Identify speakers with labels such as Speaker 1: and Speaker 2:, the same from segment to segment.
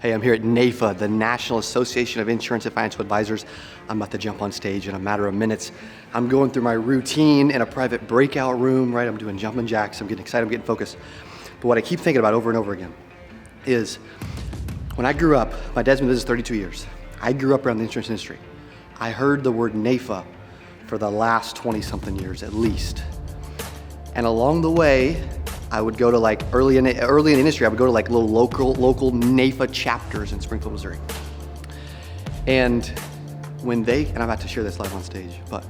Speaker 1: Hey, I'm here at NAIFA, the National Association of Insurance and Financial Advisors. I'm about to jump on stage in a matter of minutes. I'm going through my routine in a private breakout room, right? I'm doing jumping jacks. I'm getting excited. I'm getting focused. But what I keep thinking about over and over again is when I grew up, my dad's been in business 32 years. I grew up around the insurance industry. I heard the word NAIFA for the last 20-something years at least. And along the way, I would go to early in the industry, I would go to little local NAIFA chapters in Springfield, Missouri. And I'm about to share this live on stage, but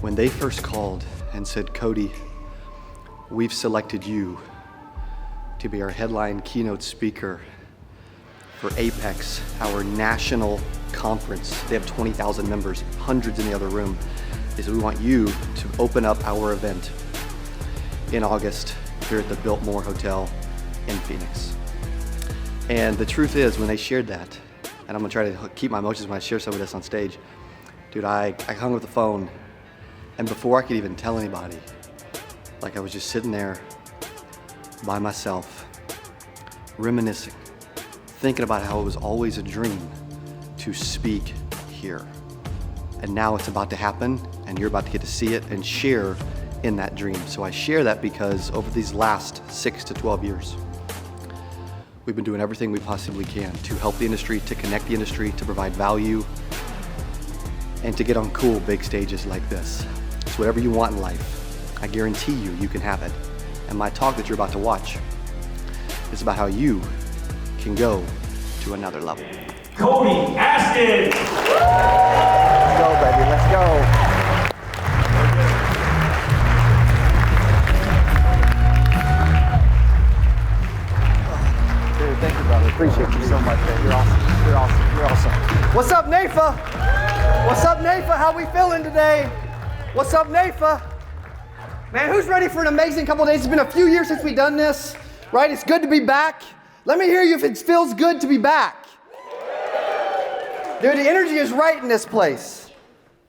Speaker 1: when they first called and said, Cody, we've selected you to be our headline keynote speaker for Apex, our national conference. They have 20,000 members, hundreds in the other room. They said, we want you to open up our event in August here at the Biltmore Hotel in Phoenix. And the truth is, when they shared that, and I'm gonna try to keep my emotions when I share some of this on stage, dude, I hung up the phone, and before I could even tell anybody, I was just sitting there by myself, reminiscing, thinking about how it was always a dream to speak here. And now it's about to happen, and you're about to get to see it and share in that dream. So I share that because over these last 6 to 12 years, we've been doing everything we possibly can to help the industry, to connect the industry, to provide value, and to get on cool big stages like this. So whatever you want in life, I guarantee you can have it. And my talk that you're about to watch is about how you can go to another level.
Speaker 2: Cody Askins!
Speaker 1: Let's go, baby, let's go. Thank you, brother. Appreciate you so much, man. You're awesome. You're awesome. You're awesome. What's up, NAIFA? What's up, NAIFA? How we feeling today? What's up, NAIFA? Man, who's ready for an amazing couple of days? It's been a few years since we've done this, right? It's good to be back. Let me hear you if it feels good to be back. Dude, the energy is right in this place.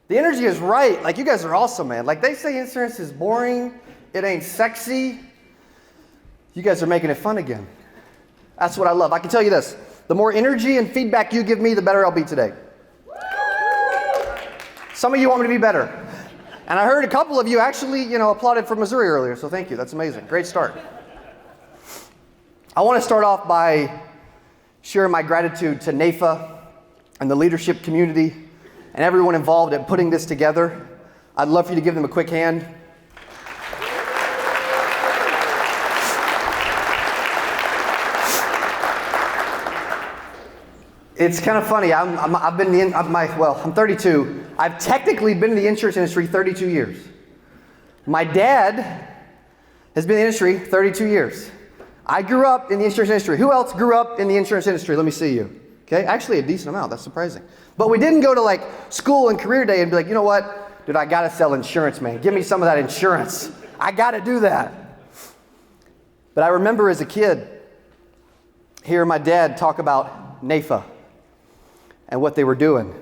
Speaker 1: The energy is right. You guys are awesome, man. They say insurance is boring. It ain't sexy. You guys are making it fun again. That's what I love. I can tell you this, the more energy and feedback you give me, the better I'll be today. Some of you want me to be better. And I heard a couple of you actually, applauded from Missouri earlier, so thank you. That's amazing. Great start. I want to start off by sharing my gratitude to NAIFA and the leadership community and everyone involved in putting this together. I'd love for you to give them a quick hand. It's kind of funny. I'm 32. I've technically been in the insurance industry 32 years. My dad has been in the industry 32 years. I grew up in the insurance industry. Who else grew up in the insurance industry? Let me see you. Okay, actually a decent amount. That's surprising. But we didn't go to school and career day and be like, you know what, dude, I gotta sell insurance, man. Give me some of that insurance. I gotta do that. But I remember as a kid, hearing my dad talk about NAIFA and what they were doing,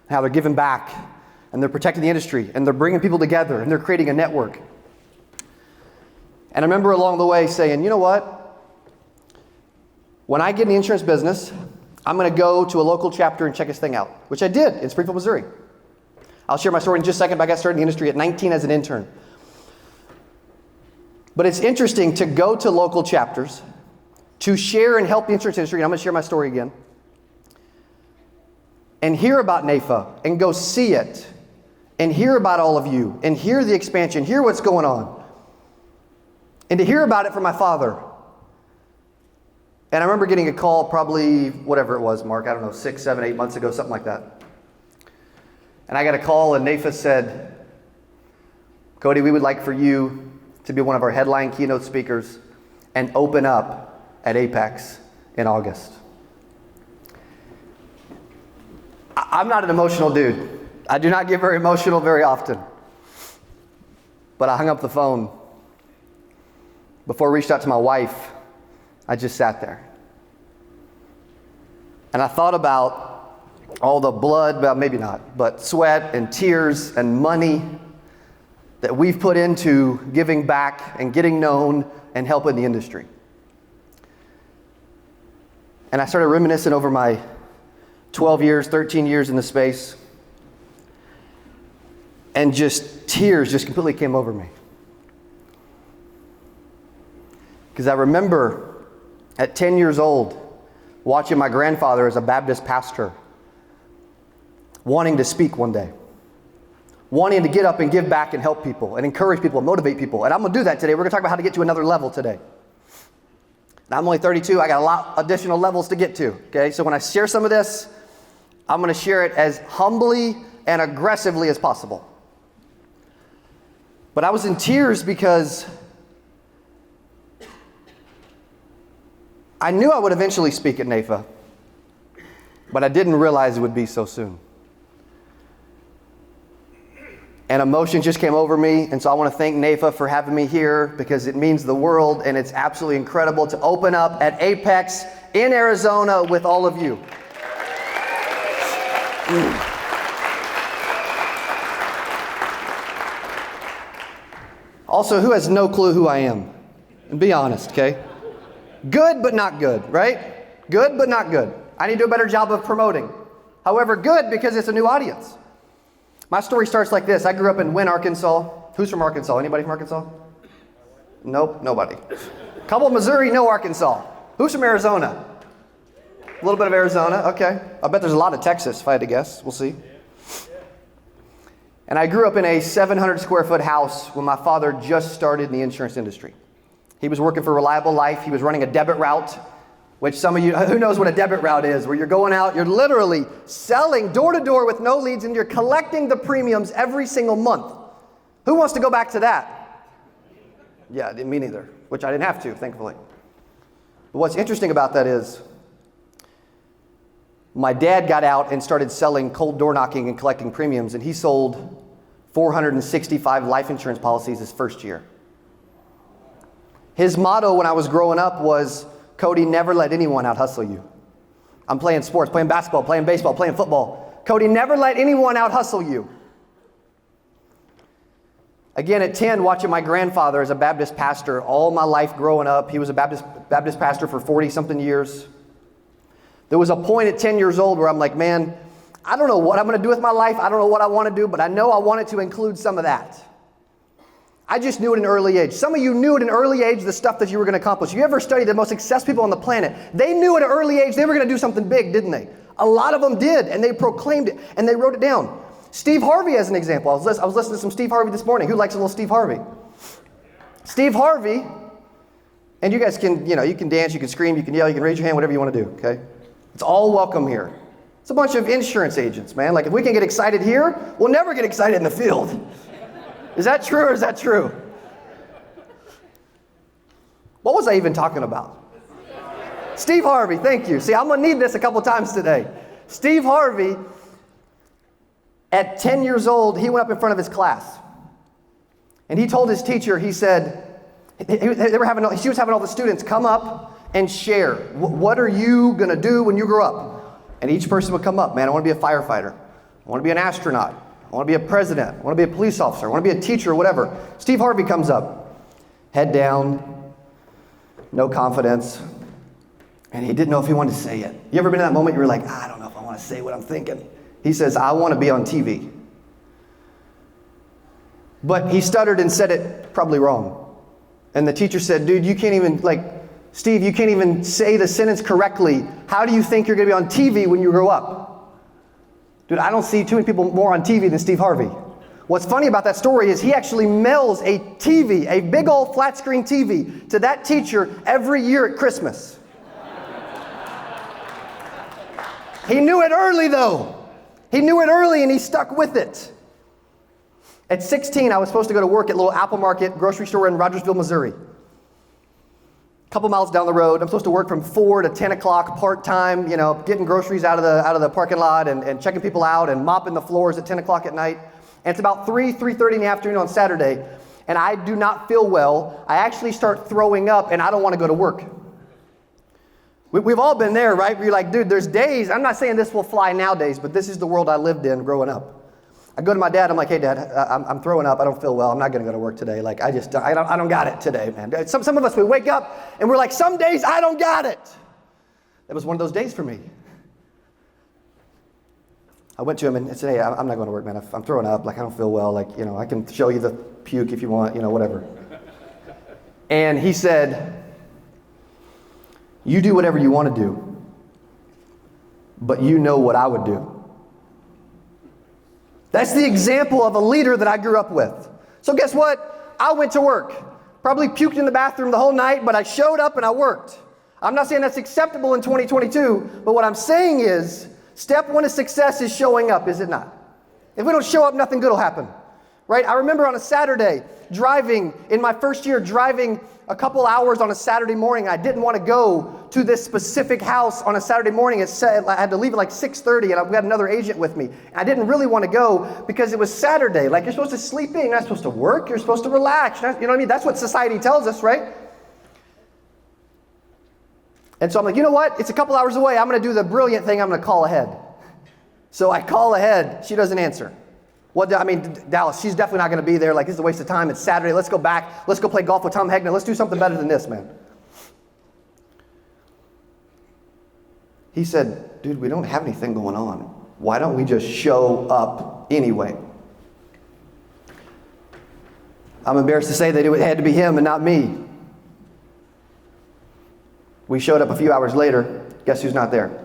Speaker 1: how they're giving back, and they're protecting the industry, and they're bringing people together, and they're creating a network. And I remember along the way saying, you know what? When I get in the insurance business, I'm gonna go to a local chapter and check this thing out, which I did in Springfield, Missouri. I'll share my story in just a second, but I got started in the industry at 19 as an intern. But it's interesting to go to local chapters, to share and help the insurance industry, and I'm gonna share my story again, and hear about NAIFA, and go see it, and hear about all of you, and hear the expansion, hear what's going on, and to hear about it from my father. And I remember getting a call probably, whatever it was, Mark, I don't know, 6, 7, 8 months ago, something like that. And I got a call, and NAIFA said, Cody, we would like for you to be one of our headline keynote speakers and open up at Apex in August. I'm not an emotional dude. I do not get very emotional very often. But I hung up the phone. Before I reached out to my wife, I just sat there. And I thought about all the blood, well, maybe not, but sweat and tears and money that we've put into giving back and getting known and helping the industry. And And I started reminiscing over my 12 years, 13 years in the space. And just tears just completely came over me. Because I remember at 10 years old, watching my grandfather as a Baptist pastor, wanting to speak one day, wanting to get up and give back and help people and encourage people and motivate people. And I'm going to do that today. We're going to talk about how to get to another level today. Now, I'm only 32. I got a lot additional levels to get to. Okay, so when I share some of this, I'm going to share it as humbly and aggressively as possible. But I was in tears because I knew I would eventually speak at NAIFA, but I didn't realize it would be so soon. And emotion just came over me, and so I want to thank NAIFA for having me here because it means the world, and it's absolutely incredible to open up at Apex in Arizona with all of you. Also, who has no clue who I am? And be honest, okay? Good, but not good, right? Good, but not good. I need to do a better job of promoting. However, good because it's a new audience. My story starts like this. I grew up in Wynn, Arkansas. Who's from Arkansas? Anybody from Arkansas? Nope, nobody. Couple Missouri, no Arkansas. Who's from Arizona? A little bit of Arizona, okay. I bet there's a lot of Texas, if I had to guess. We'll see. And I grew up in a 700 square foot house when my father just started in the insurance industry. He was working for Reliable Life. He was running a debit route, which some of you, who knows what a debit route is, where you're going out, you're literally selling door to door with no leads, and you're collecting the premiums every single month. Who wants to go back to that? Yeah, me neither, which I didn't have to, thankfully. But what's interesting about that is my dad got out and started selling cold door knocking and collecting premiums, and he sold 465 life insurance policies his first year. His motto when I was growing up was, Cody, never let anyone out hustle you. I'm playing sports, playing basketball, playing baseball, playing football. Cody, never let anyone out hustle you. Again, at 10, watching my grandfather as a Baptist pastor all my life growing up. He was a Baptist pastor for 40-something years. There was a point at 10 years old where I'm like, man, I don't know what I'm going to do with my life. I don't know what I want to do, but I know I want it to include some of that. I just knew at an early age. Some of you knew at an early age the stuff that you were going to accomplish. If you ever studied the most successful people on the planet, they knew at an early age they were going to do something big, didn't they? A lot of them did, and they proclaimed it, and they wrote it down. Steve Harvey as an example. I was listening to some Steve Harvey this morning. Who likes a little Steve Harvey? Steve Harvey, and you guys can, you can dance, you can scream, you can yell, you can raise your hand, whatever you want to do, okay? It's all welcome here. It's a bunch of insurance agents, man. Like if we can get excited here, we'll never get excited in the field. Is that true or is that true? What was I even talking about? Steve Harvey, thank you. See, I'm going to need this a couple times today. Steve Harvey, at 10 years old, he went up in front of his class. And he told his teacher, he said, she was having all the students come up and share. What are you going to do when you grow up? And each person would come up, man, I want to be a firefighter. I want to be an astronaut. I want to be a president. I want to be a police officer. I want to be a teacher, whatever. Steve Harvey comes up, head down, no confidence, and he didn't know if he wanted to say it. You ever been in that moment you were like, I don't know if I want to say what I'm thinking. He says, I want to be on TV. But he stuttered and said it probably wrong. And the teacher said, dude, you can't even, Steve, you can't even say the sentence correctly. How do you think you're going to be on TV when you grow up? Dude, I don't see too many people more on TV than Steve Harvey. What's funny about that story is he actually mails a TV, a big old flat screen TV, to that teacher every year at Christmas. He knew it early though. He knew it early and he stuck with it. At 16, I was supposed to go to work at a little Apple Market grocery store in Rogersville, Missouri. A couple miles down the road. I'm supposed to work from 4 to 10 o'clock part-time, getting groceries out of the parking lot and checking people out and mopping the floors at 10 o'clock at night. And it's about 3:30 in the afternoon on Saturday, and I do not feel well. I actually start throwing up, and I don't want to go to work. We've all been there, right? Where you're like, dude, there's days, I'm not saying this will fly nowadays, but this is the world I lived in growing up. I go to my dad, I'm like, hey dad, I'm throwing up, I don't feel well, I'm not gonna go to work today. Like I don't got it today, man. Some of us, we wake up and we're like, some days I don't got it. It was one of those days for me. I went to him and said, hey, I'm not going to work, man. I'm throwing up. Like, I don't feel well. Like, I can show you the puke if you want, whatever. And he said, you do whatever you want to do, but you know what I would do. That's the example of a leader that I grew up with. So guess what? I went to work. Probably puked in the bathroom the whole night, but I showed up and I worked. I'm not saying that's acceptable in 2022, but what I'm saying is, step one of success is showing up, is it not? If we don't show up, nothing good will happen, right? I remember on a Saturday, in my first year, driving a couple hours on a Saturday morning. I didn't want to go to this specific house on a Saturday morning. I had to leave at like 6:30, and we had another agent with me. And I didn't really want to go because it was Saturday. Like, you're supposed to sleep in. You're not supposed to work. You're supposed to relax. You know what I mean? That's what society tells us, right? And so I'm like, you know what? It's a couple hours away. I'm going to do the brilliant thing. I'm going to call ahead. So I call ahead. She doesn't answer. Well, Dallas, she's definitely not going to be there. Like, this is a waste of time. It's Saturday. Let's go back. Let's go play golf with Tom Hegnan. Let's do something better than this, man. He said, dude, we don't have anything going on. Why don't we just show up anyway? I'm embarrassed to say that it had to be him and not me. We showed up a few hours later. Guess who's not there?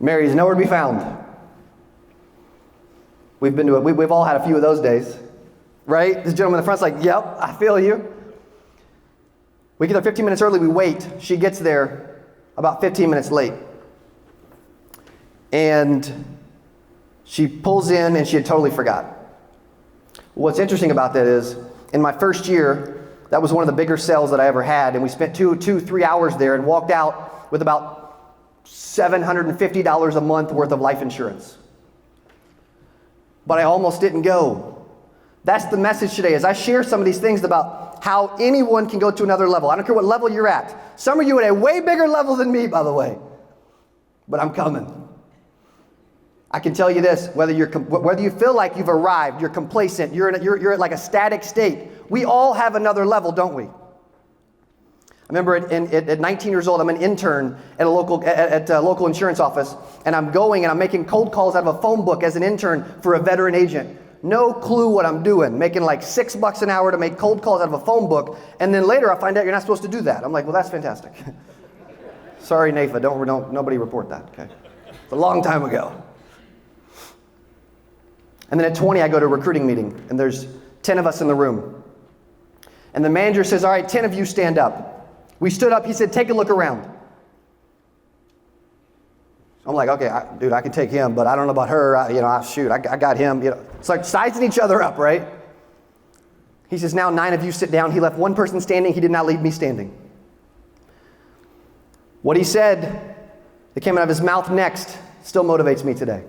Speaker 1: Mary's nowhere to be found. We've all had a few of those days, right? This gentleman in the front's like, yep, I feel you. We get there 15 minutes early, we wait. She gets there about 15 minutes late. And she pulls in and she had totally forgot. What's interesting about that is, in my first year, that was one of the bigger sales that I ever had, and we spent 3 hours there and walked out with about $750 a month worth of life insurance. But I almost didn't go. That's the message today, as I share some of these things about how anyone can go to another level. I don't care what level you're at. Some of you at a way bigger level than me, by the way. But I'm coming. I can tell you this, whether you feel like you've arrived, you're complacent, you're at like a static state, we all have another level, don't we? I remember at 19 years old, I'm an intern at a local insurance office, and I'm making cold calls out of a phone book as an intern for a veteran agent. No clue what I'm doing, making like $6 an hour to make cold calls out of a phone book, and then later I find out you're not supposed to do that. I'm like, well, that's fantastic. Sorry, NAIFA, don't nobody report that, okay? It's a long time ago. And then at 20, I go to a recruiting meeting, and there's 10 of us in the room. And the manager says, all right, 10 of you stand up. We stood up. He said, take a look around. I'm like, okay, dude, I can take him, but I don't know about her. I got him. It's like sizing each other up, right? He says, now 9 of you sit down. He left one person standing. He did not leave me standing. What he said that came out of his mouth next still motivates me today.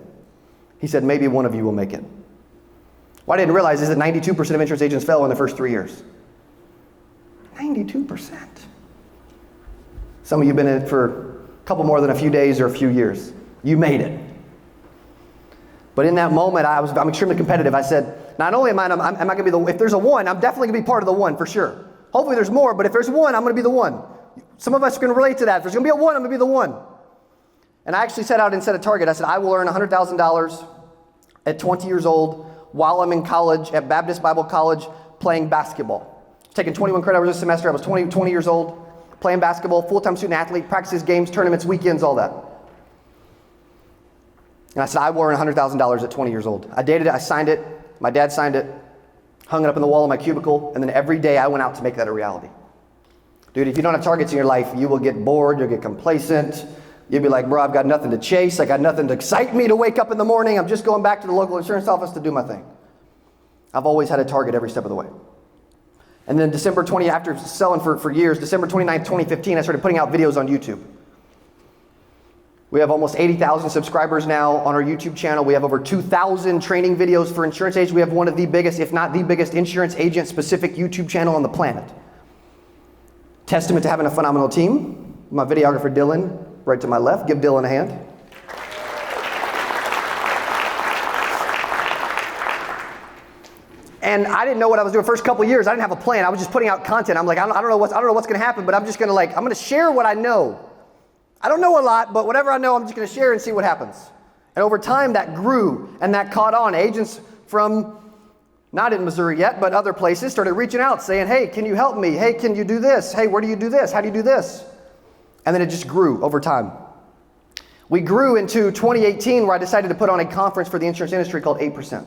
Speaker 1: He said, maybe one of you will make it. What I didn't realize is that 92% of insurance agents fail in the first 3 years. 92%. Some of you have been in it for a couple more than a few days or a few years. You made it. But in that moment, I'm extremely competitive. I said, not only am I going to be if there's a one, I'm definitely going to be part of the one for sure. Hopefully there's more, but if there's one, I'm going to be the one. Some of us are going to relate to that. If there's going to be a one, I'm going to be the one. And I actually set out and set a target. I said, I will earn $100,000 at 20 years old while I'm in college at Baptist Bible College playing basketball. Taking 21 credit hours this semester. I was 20 years old, playing basketball, full-time student athlete, practices, games, tournaments, weekends, all that. And I said, I will earn $100,000 at 20 years old. I dated it, I signed it, my dad signed it, hung it up on the wall in my cubicle, and then every day I went out to make that a reality. Dude, if you don't have targets in your life, you will get bored, you'll get complacent, you'll be like, bro, I've got nothing to chase, I got nothing to excite me to wake up in the morning, I'm just going back to the local insurance office to do my thing. I've always had a target every step of the way. And then December 20, after selling for years, December 29th, 2015, I started putting out videos on YouTube. We have almost 80,000 subscribers now on our YouTube channel. We have over 2,000 training videos for insurance agents. We have one of the biggest, if not the biggest, insurance agent-specific YouTube channel on the planet. Testament to having a phenomenal team. My videographer, Dylan, right to my left. Give Dylan a hand. And I didn't know what I was doing. First couple of years, I didn't have a plan. I was just putting out content. I'm like, I don't know what's going to happen, but I'm just going to I'm going to share what I know. I don't know a lot, but whatever I know, I'm just going to share and see what happens. And over time, that grew and that caught on. Agents from, not in Missouri yet, but other places started reaching out saying, hey, can you help me? Hey, can you do this? Hey, where do you do this? How do you do this? And then it just grew over time. We grew into 2018 where I decided to put on a conference for the insurance industry called 8%.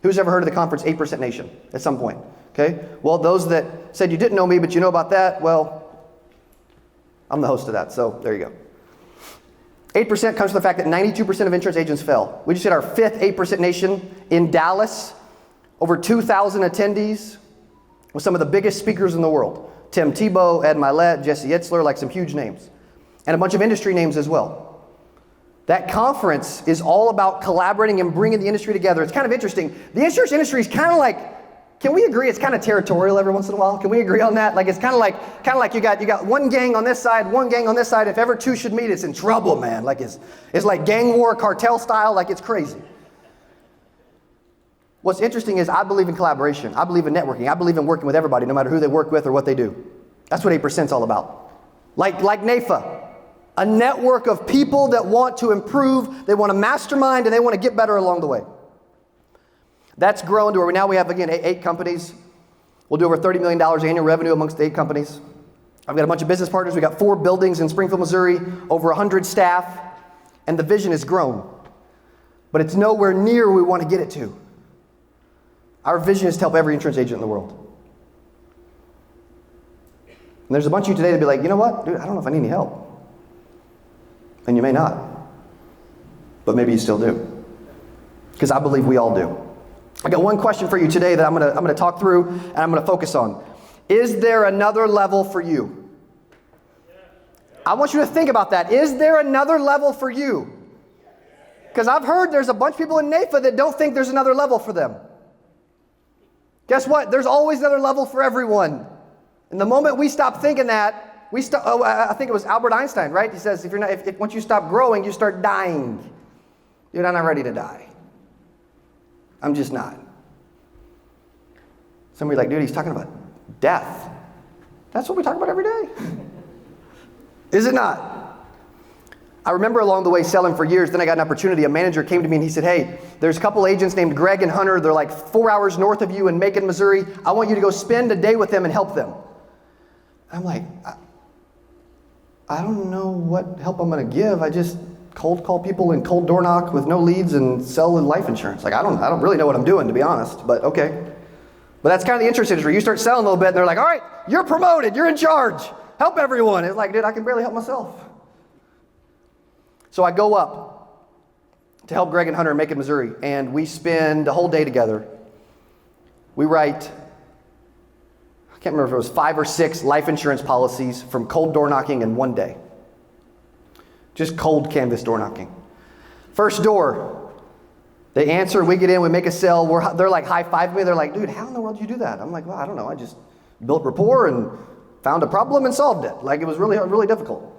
Speaker 1: Who's ever heard of the conference 8% Nation at some point? Okay. Well, those that said you didn't know me, but you know about that, well, I'm the host of that. So there you go. 8% comes from the fact that 92% of insurance agents fail. We just did our 5th 8% Nation in Dallas. Over 2,000 attendees with some of the biggest speakers in the world. Tim Tebow, Ed Milet, Jesse Itzler, like some huge names. And a bunch of industry names as well. That conference is all about collaborating and bringing the industry together. It's kind of interesting. The insurance industry is kind of like, can we agree it's kind of territorial every once in a while? Can we agree on that? Like it's kind of like you got one gang on this side, one gang on this side. If ever two should meet, it's in trouble, man. Like it's like gang war, cartel style, like it's crazy. What's interesting is I believe in collaboration. I believe in networking. I believe in working with everybody, no matter who they work with or what they do. That's what 8% is all about. Like NAIFA, a network of people that want to improve, they want to mastermind, and they want to get better along the way. That's grown to where now we have, again, 8 companies. We'll do over $30 million annual revenue amongst the 8 companies. I've got a bunch of business partners. We've got 4 buildings in Springfield, Missouri, over 100 staff, and the vision has grown. But it's nowhere near where we want to get it to. Our vision is to help every insurance agent in the world. And there's a bunch of you today that be like, you know what, dude, I don't know if I need any help. And you may not. But maybe you still do. Because I believe we all do. I got one question for you today that I'm gonna talk through and I'm gonna focus on. Is there another level for you? I want you to think about that. Is there another level for you? Because I've heard there's a bunch of people in NAIFA that don't think there's another level for them. Guess what? There's always another level for everyone. And the moment we stop thinking that, I think it was Albert Einstein, right? He says, once you stop growing, you start dying. Dude, I'm not ready to die. I'm just not. Somebody like, dude, he's talking about death. That's what we talk about every day. Is it not? I remember along the way selling for years, then I got an opportunity. A manager came to me and he said, hey, there's a couple agents named Greg and Hunter. They're like 4 hours north of you in Macon, Missouri. I want you to go spend a day with them and help them. I'm like, I don't know what help I'm going to give. I just cold call people and cold door knock with no leads and sell life insurance. Like, I don't really know what I'm doing, to be honest, but okay. But that's kind of the insurance industry. You start selling a little bit and they're like, all right, you're promoted. You're in charge. Help everyone. It's like, dude, I can barely help myself. So I go up to help Greg and Hunter in Macon, Missouri, and we spend a whole day together. We write, I can't remember if it was 5 or 6 life insurance policies from cold door knocking in one day. Just cold canvas door knocking. First door, they answer, we get in, we make a sale. They're like high-fiving me. They're like, dude, how in the world did you do that? I'm like, well, I don't know. I just built rapport and found a problem and solved it. Like, it was really, really difficult.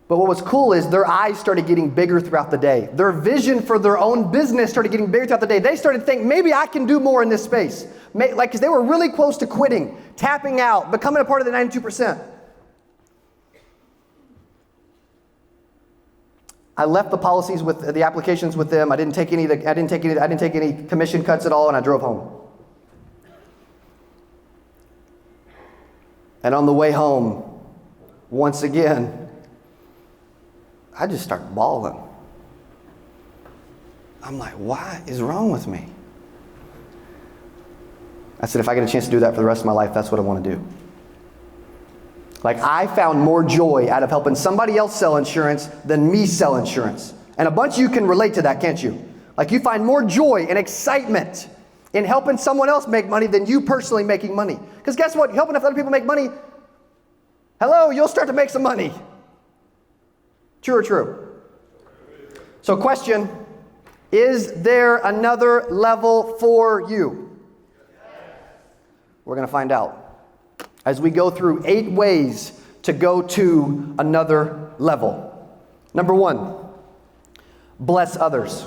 Speaker 1: But what was cool is their eyes started getting bigger throughout the day. Their vision for their own business started getting bigger throughout the day. They started to think, maybe I can do more in this space. Because they were really close to quitting, tapping out, becoming a part of the 92%. I left the policies with the applications with them. I didn't take any commission cuts at all, and I drove home. And on the way home, once again, I just start bawling. I'm like, what is wrong with me? I said, if I get a chance to do that for the rest of my life, that's what I want to do. Like, I found more joy out of helping somebody else sell insurance than me sell insurance. And a bunch of you can relate to that, can't you? Like, you find more joy and excitement in helping someone else make money than you personally making money. Because guess what? Helping other people make money, hello, you'll start to make some money. True or true? So question, is there another level for you? We're going to find out as we go through 8 ways to go to another level. Number 1, bless others.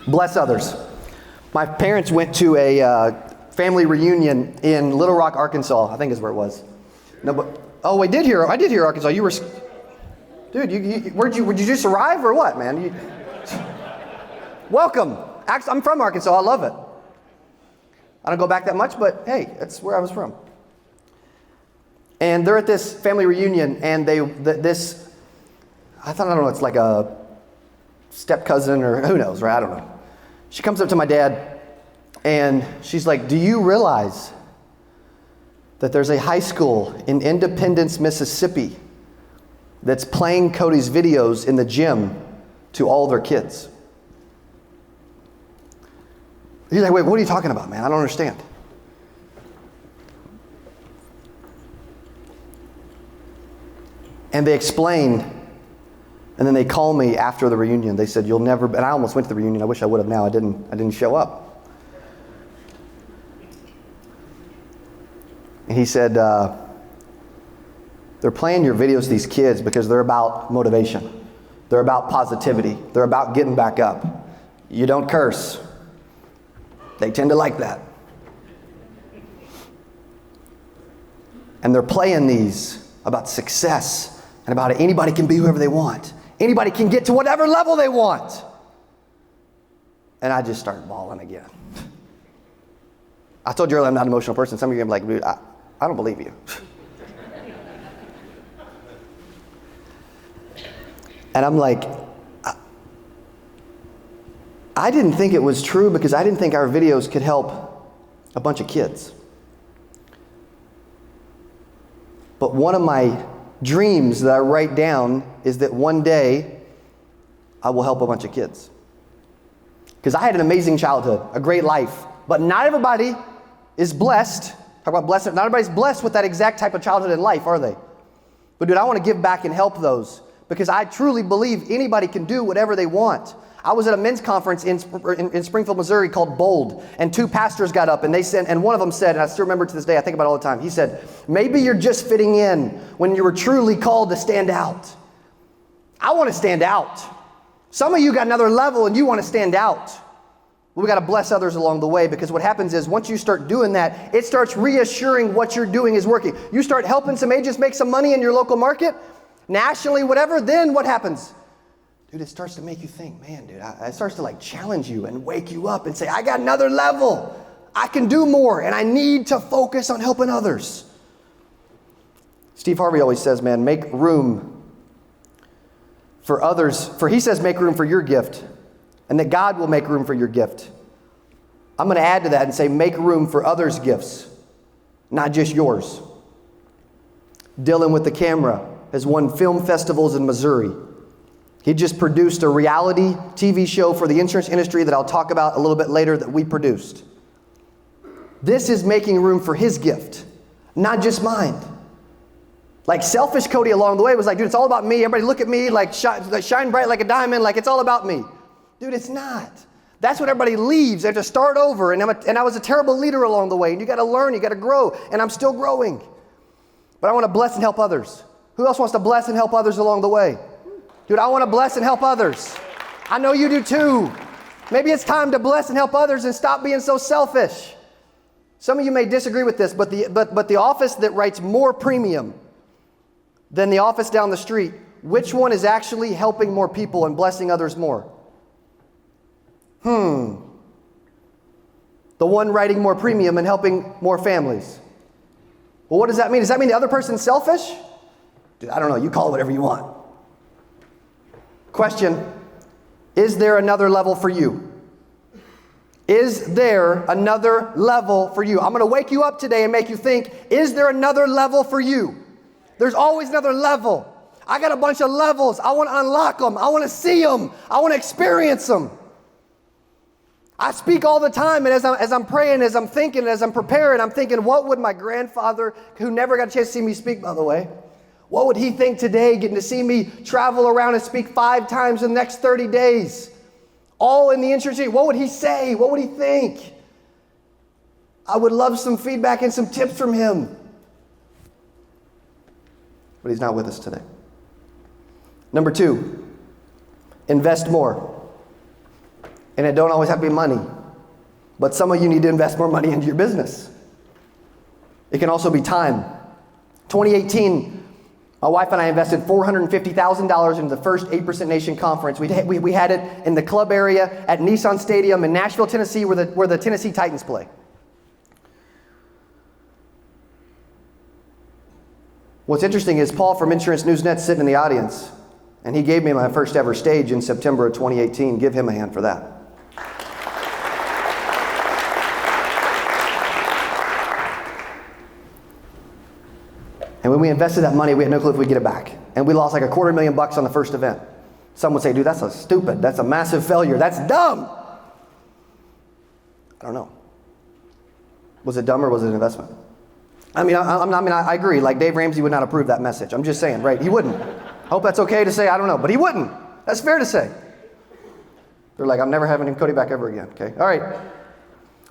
Speaker 1: Bless others. My parents went to a family reunion in Little Rock, Arkansas. I think is where it was. No, but I did hear Arkansas. You were, dude. Where'd you just arrive or what, man? Welcome. Actually, I'm from Arkansas. I love it. I don't go back that much, but hey, that's where I was from. And they're at this family reunion, and I don't know, it's like a step cousin or who knows, right? I don't know. She comes up to my dad, and she's like, "Do you realize that there's a high school in Independence, Mississippi that's playing Cody's videos in the gym to all their kids?" He's like, "Wait, what are you talking about, man? I don't understand." And they explained, and then they called me after the reunion. They said, "You'll never," and I almost went to the reunion. I wish I would have now. I didn't show up. And he said, "They're playing your videos to these kids because they're about motivation. They're about positivity. They're about getting back up. You don't curse. They tend to like that. And they're playing these about success and about anybody can be whoever they want. Anybody can get to whatever level they want." And I just started bawling again. I told you earlier I'm not an emotional person. Some of you are like, "Dude, I don't believe you." And I'm like, I didn't think it was true because I didn't think our videos could help a bunch of kids. But one of my dreams that I write down is that one day I will help a bunch of kids. Because I had an amazing childhood, a great life, but not everybody is blessed. Talk about blessed. Not everybody's blessed with that exact type of childhood in life, are they? But dude, I want to give back and help those because I truly believe anybody can do whatever they want. I was at a men's conference in Springfield, Missouri called Bold, and two pastors got up and they said, and one of them said, and I still remember to this day, I think about it all the time. He said, "Maybe you're just fitting in when you were truly called to stand out." I want to stand out. Some of you got another level and you want to stand out. Well, we got to bless others along the way because what happens is once you start doing that, it starts reassuring what you're doing is working. You start helping some agents make some money in your local market, nationally, whatever, then what happens? Dude, it starts to make you think, man, dude, it starts to like challenge you and wake you up and say, I got another level. I can do more and I need to focus on helping others. Steve Harvey always says, man, make room for others. For he says, make room for your gift and that God will make room for your gift. I'm going to add to that and say, make room for others' gifts, not just yours. Dylan with the camera has won film festivals in Missouri. He just produced a reality TV show for the insurance industry that I'll talk about a little bit later that we produced. This is making room for his gift, not just mine. Like selfish Cody along the way was like, dude, it's all about me. Everybody look at me like shine bright like a diamond, like it's all about me. Dude, it's not. That's what everybody leaves. They have to start over. And I was a terrible leader along the way. And you got to learn, you got to grow. And I'm still growing. But I want to bless and help others. Who else wants to bless and help others along the way? Dude, I want to bless and help others. I know you do too. Maybe it's time to bless and help others and stop being so selfish. Some of you may disagree with this, but the office that writes more premium than the office down the street, which one is actually helping more people and blessing others more? The one writing more premium and helping more families. Well, what does that mean? Does that mean the other person's selfish? Dude, I don't know. You call it whatever you want. Question, is there another level for you? Is there another level for you? I'm going to wake you up today and make you think, is there another level for you? There's always another level. I got a bunch of levels. I want to unlock them. I want to see them. I want to experience them. I speak all the time, and as I'm praying, as I'm thinking, as I'm preparing, I'm thinking, what would my grandfather, who never got a chance to see me speak, by the way, what would he think today, getting to see me travel around and speak 5 times in the next 30 days? All in the insurance industry. What would he say? What would he think? I would love some feedback and some tips from him. But he's not with us today. Number 2, invest more. And it don't always have to be money. But some of you need to invest more money into your business. It can also be time. 2018, my wife and I invested $450,000 into the first 8% Nation conference. We had it in the club area at Nissan Stadium in Nashville, Tennessee, where the Tennessee Titans play. What's interesting is Paul from Insurance Newsnet's sitting in the audience, and he gave me my first ever stage in September of 2018. Give him a hand for that. And when we invested that money, we had no clue if we'd get it back. And we lost like $250,000 on the first event. Some would say, dude, that's that's a massive failure. That's dumb. I don't know. Was it dumb or was it an investment? I agree. Like Dave Ramsey would not approve that message. I'm just saying, right? He wouldn't. I hope that's okay to say, I don't know. But he wouldn't. That's fair to say. They're like, I'm never having Cody back ever again. Okay, all right.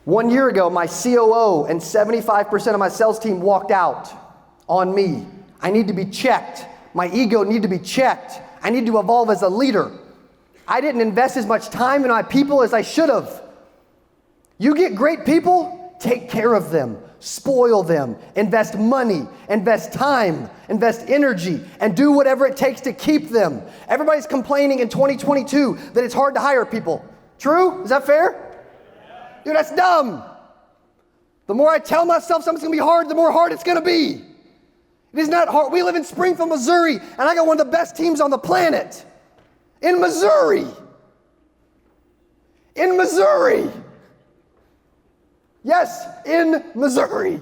Speaker 1: 1 year ago, my COO and 75% of my sales team walked out on me. I need to be checked. My ego need to be checked. I need to evolve as a leader. I didn't invest as much time in my people as I should have. You get great people, take care of them, spoil them, invest money, invest time, invest energy, and do whatever it takes to keep them. Everybody's complaining in 2022 that it's hard to hire people. True? Is that fair? Dude, that's dumb. The more I tell myself something's gonna be hard, the more hard it's gonna be. It is not hard. We live in Springfield, Missouri, and I got one of the best teams on the planet. In Missouri. In Missouri. Yes, in Missouri.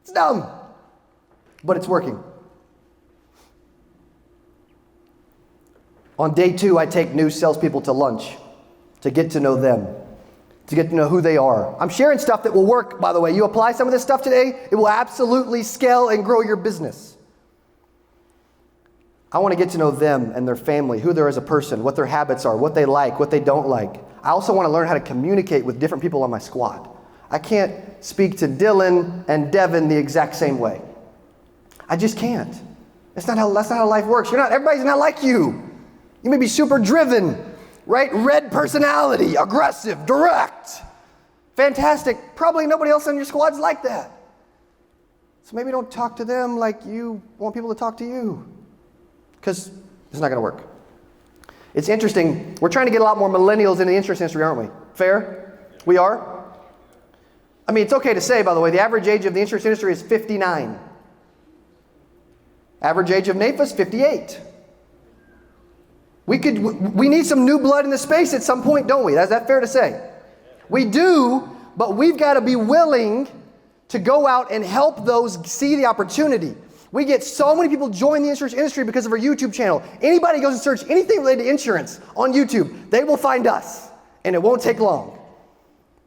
Speaker 1: It's dumb, but it's working. On day 2, I take new salespeople to lunch to get to know them, to get to know who they are. I'm sharing stuff that will work, by the way. You apply some of this stuff today, it will absolutely scale and grow your business. I want to get to know them and their family, who they're as a person, what their habits are, what they like, what they don't like. I also want to learn how to communicate with different people on my squad. I can't speak to Dylan and Devin the exact same way. I just can't. That's not how life works. Everybody's not like you. You may be super driven, right? Red personality, aggressive, direct, fantastic. Probably nobody else on your squad's like that. So maybe don't talk to them like you want people to talk to you, because it's not going to work. It's interesting. We're trying to get a lot more millennials in the insurance industry, aren't we? Fair? We are? I mean, it's okay to say, by the way, the average age of the insurance industry is 59. Average age of NAIFA is 58. We need some new blood in the space at some point, don't we? Is that fair to say? We do, but we've got to be willing to go out and help those see the opportunity. We get so many people join the insurance industry because of our YouTube channel. Anybody goes and search anything related to insurance on YouTube, they will find us, and it won't take long.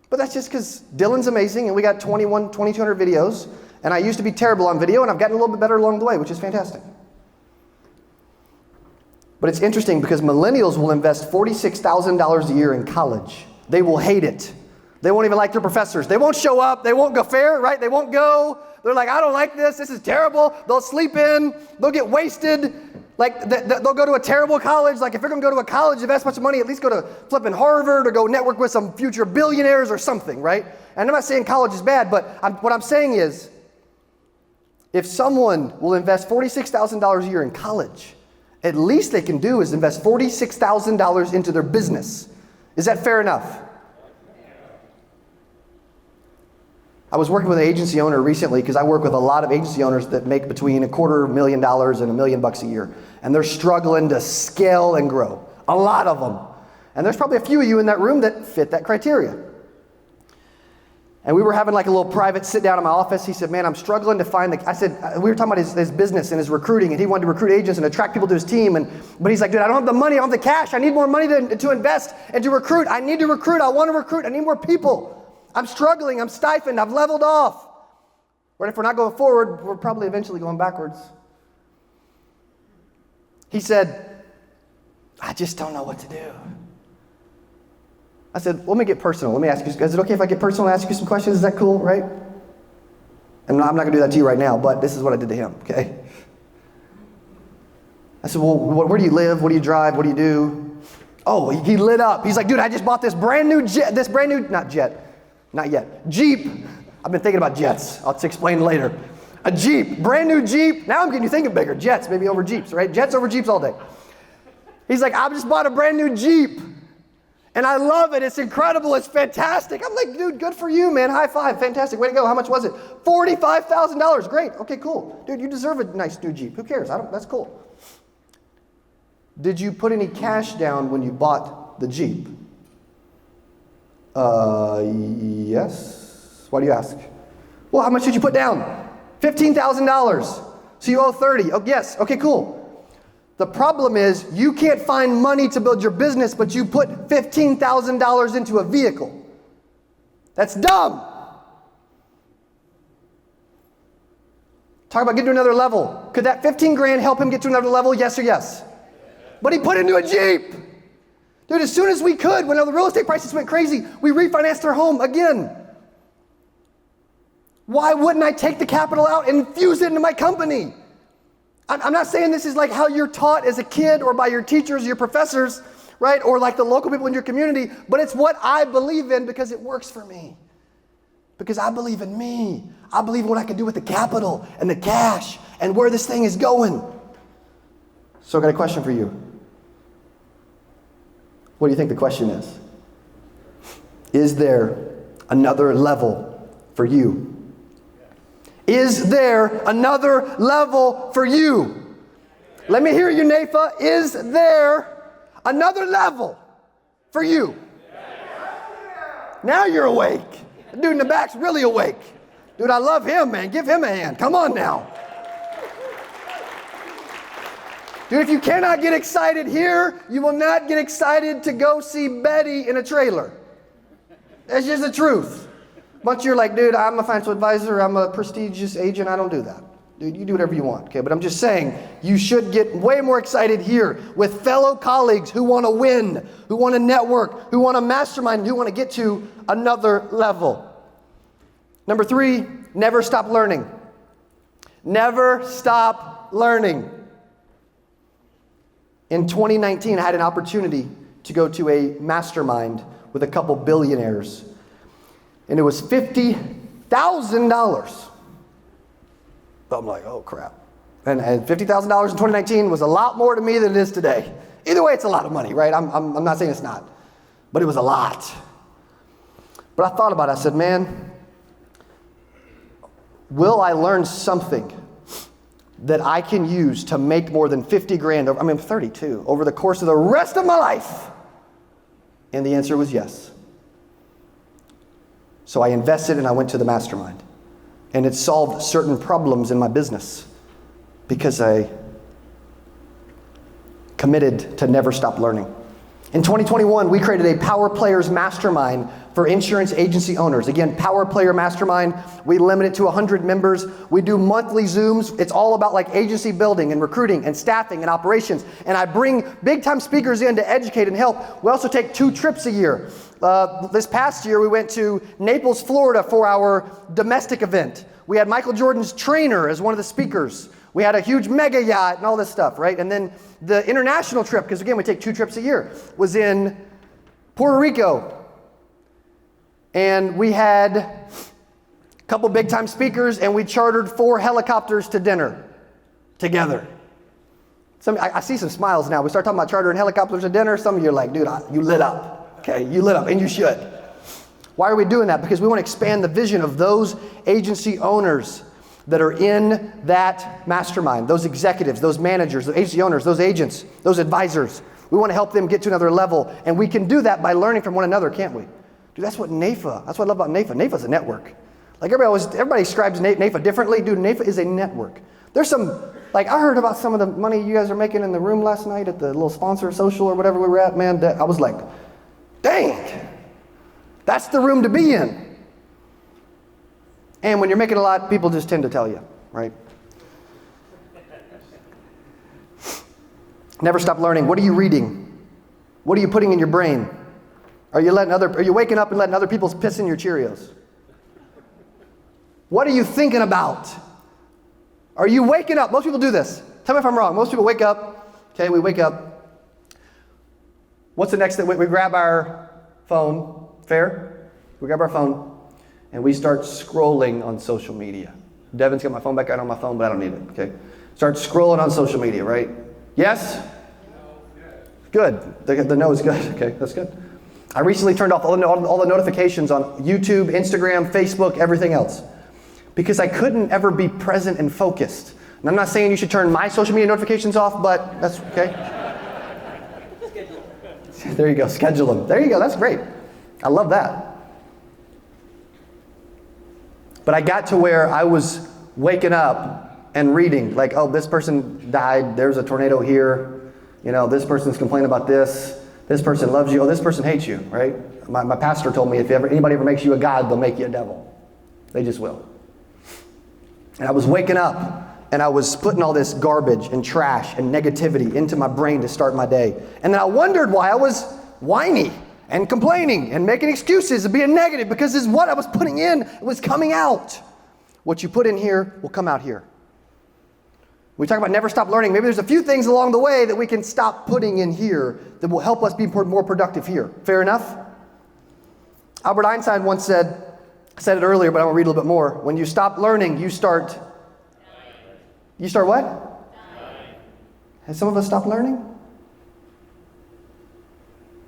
Speaker 1: But that's just because Dylan's amazing, and we got 2,200 videos, and I used to be terrible on video, and I've gotten a little bit better along the way, which is fantastic. But it's interesting because millennials will invest $46,000 a year in college. They will hate it. They won't even like their professors. They won't show up. They won't go fair, right? They won't go. They're like, I don't like this. This is terrible. They'll sleep in. They'll get wasted. Like, they'll go to a terrible college. Like, if you're going to go to a college, invest much money, at least go to flipping Harvard or go network with some future billionaires or something, right? And I'm not saying college is bad, but what I'm saying is, if someone will invest $46,000 a year in college, at least they can do is invest $46,000 into their business. Is that fair enough? I was working with an agency owner recently because I work with a lot of agency owners that make between $250,000 and $1 million a year. And they're struggling to scale and grow. A lot of them. And there's probably a few of you in that room that fit that criteria. And we were having like a little private sit down in my office. He said, man, I'm struggling to find we were talking about his business and his recruiting, and he wanted to recruit agents and attract people to his team. But he's like, dude, I don't have the money, I don't have the cash. I need more money to invest and to recruit. I need to recruit, I want to recruit, I need more people. I'm struggling, I'm stifled, I've leveled off. But if we're not going forward, we're probably eventually going backwards. He said, I just don't know what to do. I said, let me get personal. Let me ask you, is it okay if I get personal and ask you some questions? Is that cool, right? And I'm not going to do that to you right now, but this is what I did to him, okay? I said, well, where do you live? What do you drive? What do you do? Oh, he lit up. He's like, dude, I just bought this brand new Jeep. I've been thinking about jets. I'll explain later. A Jeep, brand new Jeep. Now I'm getting you thinking bigger. Jets, maybe over Jeeps, right? Jets over Jeeps all day. He's like, I just bought a brand new Jeep. And I love it. It's incredible. It's fantastic. I'm like, dude, good for you, man. High five. Fantastic. Way to go. How much was it? $45,000. Great. Okay, cool. Dude, you deserve a nice new Jeep. Who cares? That's cool. Did you put any cash down when you bought the Jeep? Yes. Why do you ask? Well, how much did you put down? $15,000. So you owe 30. Oh, yes. Okay, cool. The problem is you can't find money to build your business, but you put $15,000 into a vehicle. That's dumb. Talk about getting to another level. Could that 15 grand help him get to another level? Yes or yes? But he put it into a Jeep. Dude, as soon as we could, when the real estate prices went crazy, we refinanced our home again. Why wouldn't I take the capital out and infuse it into my company? I'm not saying this is like how you're taught as a kid or by your teachers, your professors, right? Or like the local people in your community, but it's what I believe in because it works for me. Because I believe in me. I believe in what I can do with the capital and the cash and where this thing is going. So I got a question for you. What do you think the question is? Is there another level for you? Is there another level for you? Let me hear you, NAIFA. Is there another level for you? Now you're awake. The dude in the back's really awake. Dude, I love him, man. Give him a hand. Come on now. Dude, if you cannot get excited here, you will not get excited to go see Betty in a trailer. That's just the truth. But you're like, dude, I'm a financial advisor, I'm a prestigious agent, I don't do that. Dude, you do whatever you want, okay? But I'm just saying, you should get way more excited here with fellow colleagues who want to win, who want to network, who want to mastermind, who want to get to another level. Number 3, never stop learning. Never stop learning. In 2019, I had an opportunity to go to a mastermind with a couple billionaires. And it was $50,000. I'm like, oh crap. And $50,000 in 2019 was a lot more to me than it is today. Either way, it's a lot of money, right? I'm not saying it's not. But it was a lot. But I thought about it. I said, man, will I learn something that I can use to make more than 50 grand? I'm 32, over the course of the rest of my life? And the answer was yes. So I invested and I went to the mastermind. And it solved certain problems in my business because I committed to never stop learning. In 2021, we created a Power Players Mastermind for insurance agency owners. Again, Power Player Mastermind. We limit it to 100 members. We do monthly Zooms. It's all about like agency building and recruiting and staffing and operations. And I bring big time speakers in to educate and help. We also take 2 trips a year. This past year, we went to Naples, Florida for our domestic event. We had Michael Jordan's trainer as one of the speakers. We had a huge mega yacht and all this stuff, right? And then the international trip, because again, we take 2 trips a year, was in Puerto Rico. And we had a couple big time speakers and we chartered 4 helicopters to dinner together. I see some smiles now. We start talking about chartering helicopters to dinner. Some of you are like, dude, you lit up. Okay, you lit up, and you should. Why are we doing that? Because we want to expand the vision of those agency owners that are in that mastermind, those executives, those managers, those agency owners, those agents, those advisors. We want to help them get to another level, and we can do that by learning from one another, can't we? Dude, that's what NAIFA, that's what I love about NAIFA. NAIFA is a network. Like everybody describes NAIFA differently. Dude, NAIFA is a network. There's some, like I heard about some of the money you guys are making in the room last night at the little sponsor social or whatever we were at, man. I was like, dang, that's the room to be in. And when you're making a lot, people just tend to tell you, right? Never stop learning. What are you reading? What are you putting in your brain? Are you waking up and letting other people piss in your Cheerios? What are you thinking about? Are you waking up? Most people do this. Tell me if I'm wrong. Most people wake up, okay, we wake up. What's the next thing? We grab our phone. Fair? We grab our phone and we start scrolling on social media. Devin's got my phone back out on my phone, but I don't need it, okay? Start scrolling on social media, right? Yes? Good. The no is good. Okay, that's good. I recently turned off all the notifications on YouTube, Instagram, Facebook, everything else, because I couldn't ever be present and focused. And I'm not saying you should turn my social media notifications off, but that's okay. There you go, schedule them. There you go, that's great. I love that. But I got to where I was waking up and reading, like, oh, this person died, there's a tornado here, you know, this person's complaining about this person loves you, oh, this person hates you, right? My pastor told me if anybody ever makes you a god, they'll make you a devil. They just will. And I was waking up and I was putting all this garbage and trash and negativity into my brain to start my day. And then I wondered why I was whiny and complaining and making excuses and being negative, because this is what I was putting in, it was coming out. What you put in here will come out here. We talk about never stop learning. Maybe there's a few things along the way that we can stop putting in here that will help us be more productive here. Fair enough? Albert Einstein once said, I said it earlier, but I want to read a little bit more. When you stop learning, you start what? Has some of us stopped learning?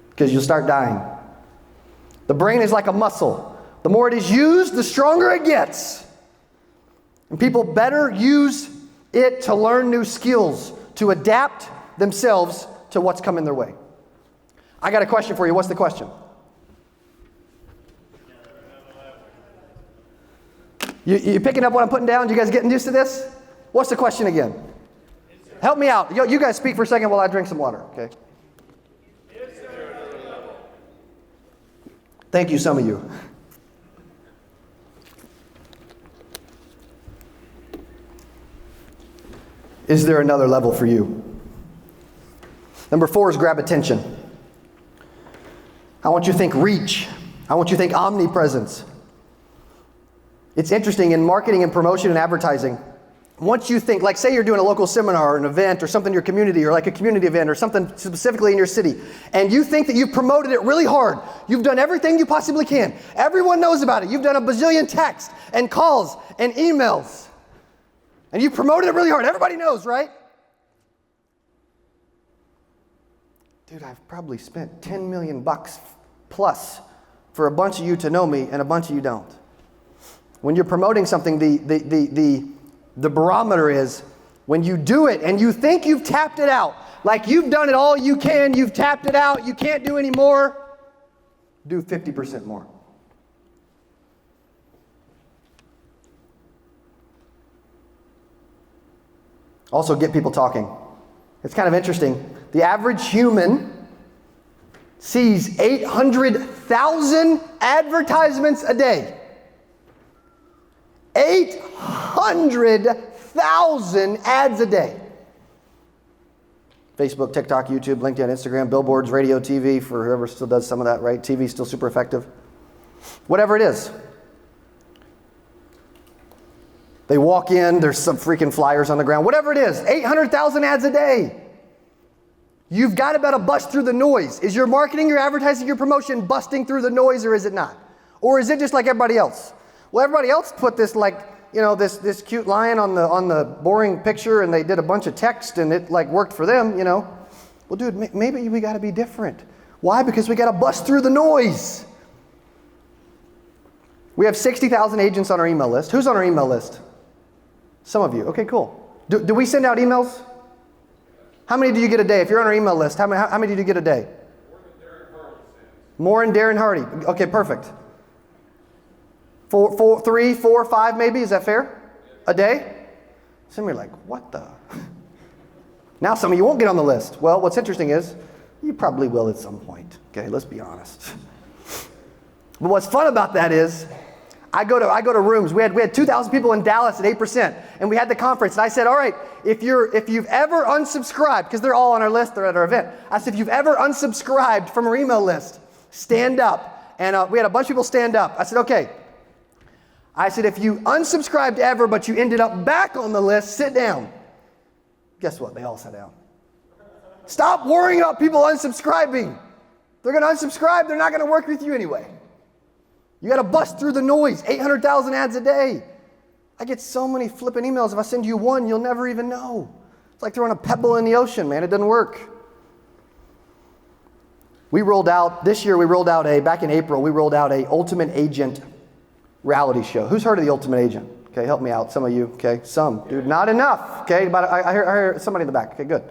Speaker 1: Because you'll start dying. The brain is like a muscle. The more it is used, the stronger it gets. And people better use it to learn new skills, to adapt themselves to what's coming their way. I got a question for you. What's the question? You picking up what I'm putting down? You guys getting used to this? What's the question again? Help me out. You guys speak for a second while I drink some water, okay? Thank you, some of you. Is there another level for you? Number 4 is grab attention. I want you to think reach. I want you to think omnipresence. It's interesting in marketing and promotion and advertising. Once you think, like say you're doing a local seminar or an event or something in your community, or like a community event or something specifically in your city, and you think that you've promoted it really hard. You've done everything you possibly can. Everyone knows about it. You've done a bazillion texts and calls and emails. And you promoted it really hard. Everybody knows, right? Dude, I've probably spent $10 million plus for a bunch of you to know me and a bunch of you don't. When you're promoting something, the barometer is when you do it and you think you've tapped it out, like you've done it all you can, you've tapped it out, you can't do any more, do 50% more. Also, get people talking. It's kind of interesting. The average human sees 800,000 advertisements a day. 800,000 ads a day. Facebook, TikTok, YouTube, LinkedIn, Instagram, billboards, radio, TV, for whoever still does some of that, right? TV is still super effective. Whatever it is. They walk in, there's some freaking flyers on the ground. Whatever it is, 800,000 ads a day. You've got to be able to bust through the noise. Is your marketing, your advertising, your promotion busting through the noise, or is it not? Or is it just like everybody else? Well, everybody else put this this cute lion on the boring picture, and they did a bunch of text, and it worked for them, Well, dude, maybe we got to be different. Why? Because we got to bust through the noise. We have 60,000 agents on our email list. Who's on our email list? Some of you. Okay, cool. Do we send out emails? How many do you get a day? If you're on our email list, how many do you get a day? More than Darren Hardy. Okay, perfect. 3, 4, 5 maybe, is that fair? A day? Some of you are like, what the? Now some of you won't get on the list. Well, what's interesting is, you probably will at some point. Okay, let's be honest. But what's fun about that is, I go to rooms. We had 2,000 people in Dallas at 8%, and we had the conference. And I said, all right, if you've ever unsubscribed, because they're all on our list, they're at our event. I said, if you've ever unsubscribed from our email list, stand up. And we had a bunch of people stand up. I said, okay. I said, if you unsubscribed ever, but you ended up back on the list, sit down. Guess what? They all sat down. Stop worrying about people unsubscribing. They're going to unsubscribe. They're not going to work with you anyway. You got to bust through the noise. 800,000 ads a day. I get so many flipping emails. If I send you one, you'll never even know. It's like throwing a pebble in the ocean, man. It doesn't work. This year back in April, we rolled out a Ultimate Agent reality show. Who's heard of the Ultimate Agent? Okay, help me out. Some of you, okay? Some. Dude, not enough. Okay, I hear somebody in the back. Okay, good.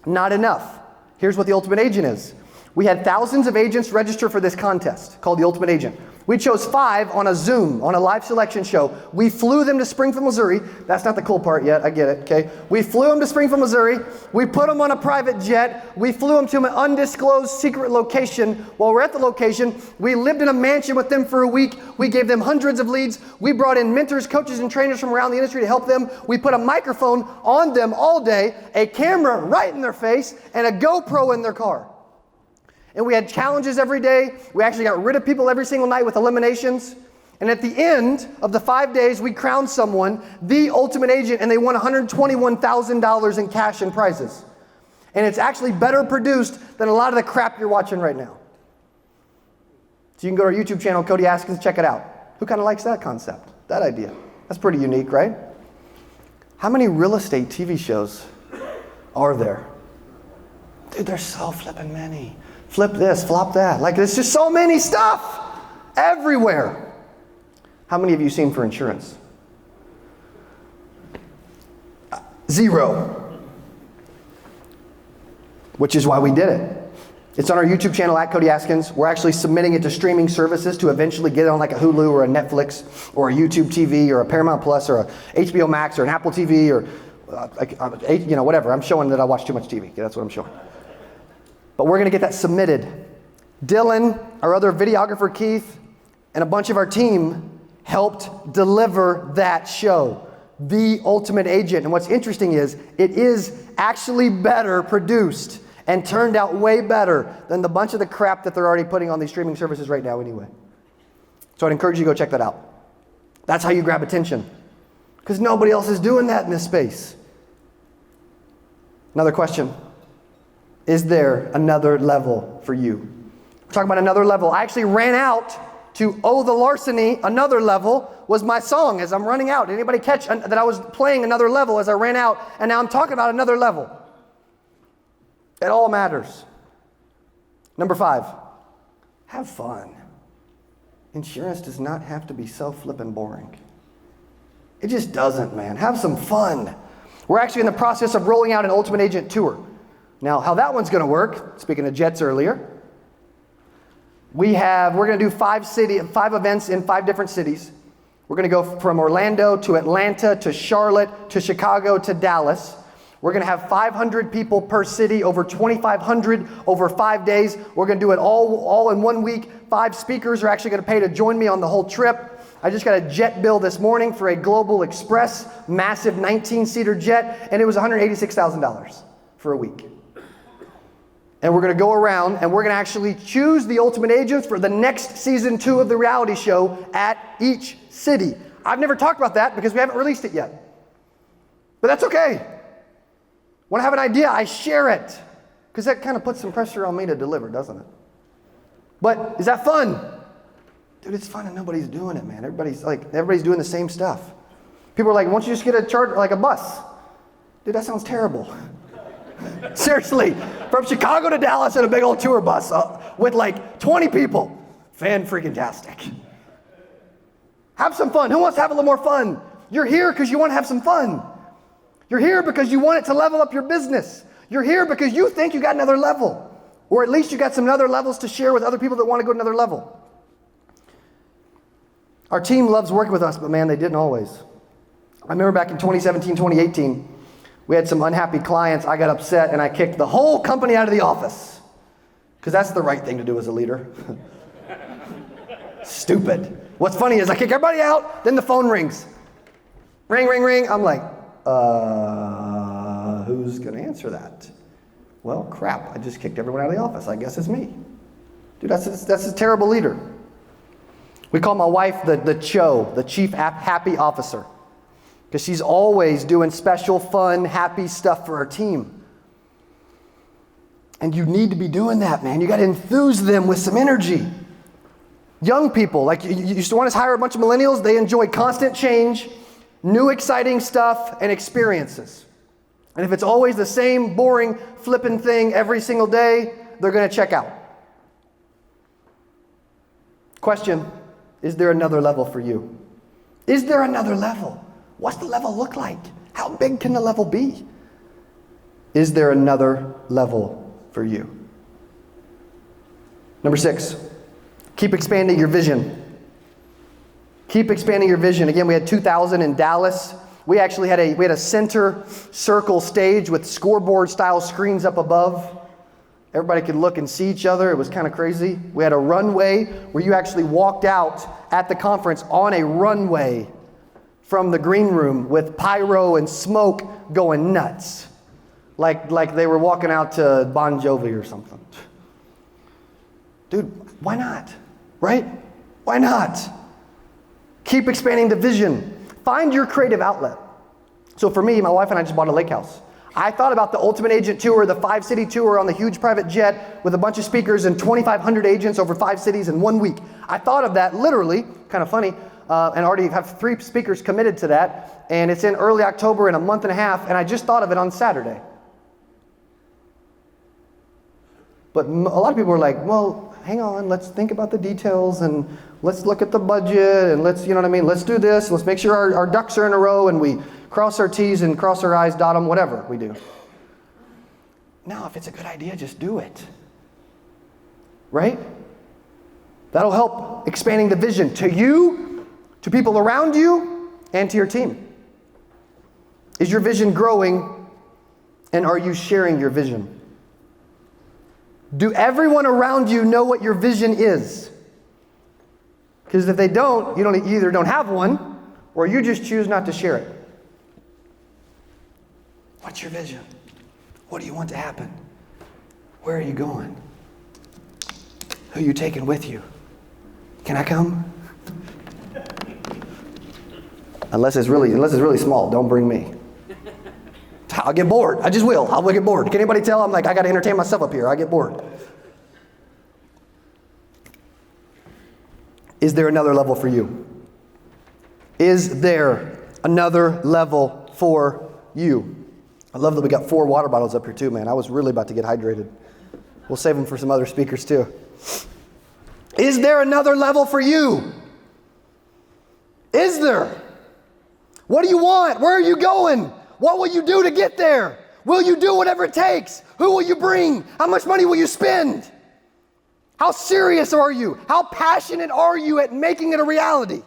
Speaker 1: Not enough. Here's what the Ultimate Agent is. We had thousands of agents register for this contest called the Ultimate Agent. We chose 5 on a Zoom, on a live selection show. We flew them to Springfield, Missouri. That's not the cool part yet. I get it, okay? We flew them to Springfield, Missouri. We put them on a private jet. We flew them to an undisclosed secret location. While we're at the location, we lived in a mansion with them for a week. We gave them hundreds of leads. We brought in mentors, coaches, and trainers from around the industry to help them. We put a microphone on them all day, a camera right in their face, and a GoPro in their car. And we had challenges every day. We actually got rid of people every single night with eliminations. And at the end of the 5 days, we crowned someone the Ultimate Agent, and they won $121,000 in cash and prizes. And it's actually better produced than a lot of the crap you're watching right now. So you can go to our YouTube channel, Cody Askins, check it out. Who kind of likes that concept, that idea? That's pretty unique, right? How many real estate TV shows are there? Dude, there's so flipping many. Flip this, flop that. Like, there's just so many stuff everywhere. How many of you seen for insurance? 0. Which is why we did it. It's on our YouTube channel at Cody Askins. We're actually submitting it to streaming services to eventually get it on like a Hulu or a Netflix or a YouTube TV or a Paramount Plus or a HBO Max or an Apple TV or whatever. I'm showing that I watch too much TV. Okay, that's what I'm showing. But we're going to get that submitted. Dylan, our other videographer, Keith, and a bunch of our team helped deliver that show, The Ultimate Agent. And what's interesting is it is actually better produced and turned out way better than the bunch of the crap that they're already putting on these streaming services right now anyway. So I'd encourage you to go check that out. That's how you grab attention, because nobody else is doing that in this space. Another question. Is there another level for you? We're talking about another level. I actually ran out to Oh the Larceny. Another level was my song as I'm running out. Did anybody catch that I was playing another level as I ran out? And now I'm talking about another level. It all matters. Number 5, have fun. Insurance does not have to be so flippin' boring. It just doesn't, man. Have some fun. We're actually in the process of rolling out an Ultimate Agent tour. Now, how that one's going to work, speaking of jets earlier, we're going to do 5 events in 5 different cities. We're going to go from Orlando to Atlanta to Charlotte to Chicago to Dallas. We're going to have 500 people per city, over 2,500 over 5 days. We're going to do it all in 1 week. 5 speakers are actually going to pay to join me on the whole trip. I just got a jet bill this morning for a Global Express, massive 19-seater jet, and it was $186,000 for a week. And we're going to go around and we're going to actually choose the Ultimate Agents for the next season 2 of the reality show at each city. I've never talked about that because we haven't released it yet. But that's okay. When I have an idea, I share it, because that kind of puts some pressure on me to deliver, doesn't it? But is that fun? Dude, it's fun and nobody's doing it, man. Everybody's doing the same stuff. People are like, why don't you just get a charter, like a bus? Dude, that sounds terrible. Seriously, from Chicago to Dallas in a big old tour bus with like 20 people. Fan-freaking-tastic. Have some fun. Who wants to have a little more fun? You're here because you want to have some fun. You're here because you want it to level up your business. You're here because you think you got another level. Or at least you got some other levels to share with other people that want to go to another level. Our team loves working with us, but man, they didn't always. I remember back in 2017, 2018, we had some unhappy clients. I got upset and I kicked the whole company out of the office. Because that's the right thing to do as a leader. Stupid. What's funny is I kick everybody out, then the phone rings. Ring, ring, ring. I'm like, who's going to answer that? Well, crap, I just kicked everyone out of the office. I guess it's me. Dude, that's a terrible leader. We call my wife the CHO, the Chief Happy Officer, because she's always doing special, fun, happy stuff for our team. And you need to be doing that, man. You got to enthuse them with some energy. Young people, like you used to want to hire a bunch of millennials, they enjoy constant change, new exciting stuff, and experiences. And if it's always the same boring, flipping thing every single day, they're going to check out. Question, is there another level for you? Is there another level? What's the level look like? How big can the level be? Is there another level for you? Number 6, keep expanding your vision. Keep expanding your vision. Again, we had 2,000 in Dallas. We actually had a center circle stage with scoreboard style screens up above. Everybody could look and see each other. It was kind of crazy. We had a runway where you actually walked out at the conference on a runway from the green room with pyro and smoke going nuts. Like they were walking out to Bon Jovi or something. Dude, why not? Right? Why not? Keep expanding the vision. Find your creative outlet. So for me, my wife and I just bought a lake house. I thought about the Ultimate Agent Tour, the 5-city tour on the huge private jet with a bunch of speakers and 2,500 agents over 5 cities in 1 week. I thought of that literally, kind of funny, and already have 3 speakers committed to that. And it's in early October in a month and a half, and I just thought of it on Saturday. But a lot of people are like, well, hang on, let's think about the details and let's look at the budget and let's, you know what I mean? Let's do this. Let's make sure our ducks are in a row and we cross our T's and cross our I's, dot them, whatever we do. No, if it's a good idea, just do it. Right? That'll help expanding the vision to you, to people around you, and to your team. Is your vision growing, and are you sharing your vision? Do everyone around you know what your vision is? Because if they don't, you either don't have one, or you just choose not to share it. What's your vision? What do you want to happen? Where are you going? Who are you taking with you? Can I come? Unless it's really small, don't bring me. I'll get bored. I just will. I'll get bored. Can anybody tell? I'm like, I got to entertain myself up here. I get bored. Is there another level for you? Is there another level for you? I love that we got 4 water bottles up here too, man. I was really about to get hydrated. We'll save them for some other speakers too. Is there another level for you? Is there? What do you want? Where are you going? What will you do to get there? Will you do whatever it takes? Who will you bring? How much money will you spend? How serious are you? How passionate are you at making it a reality?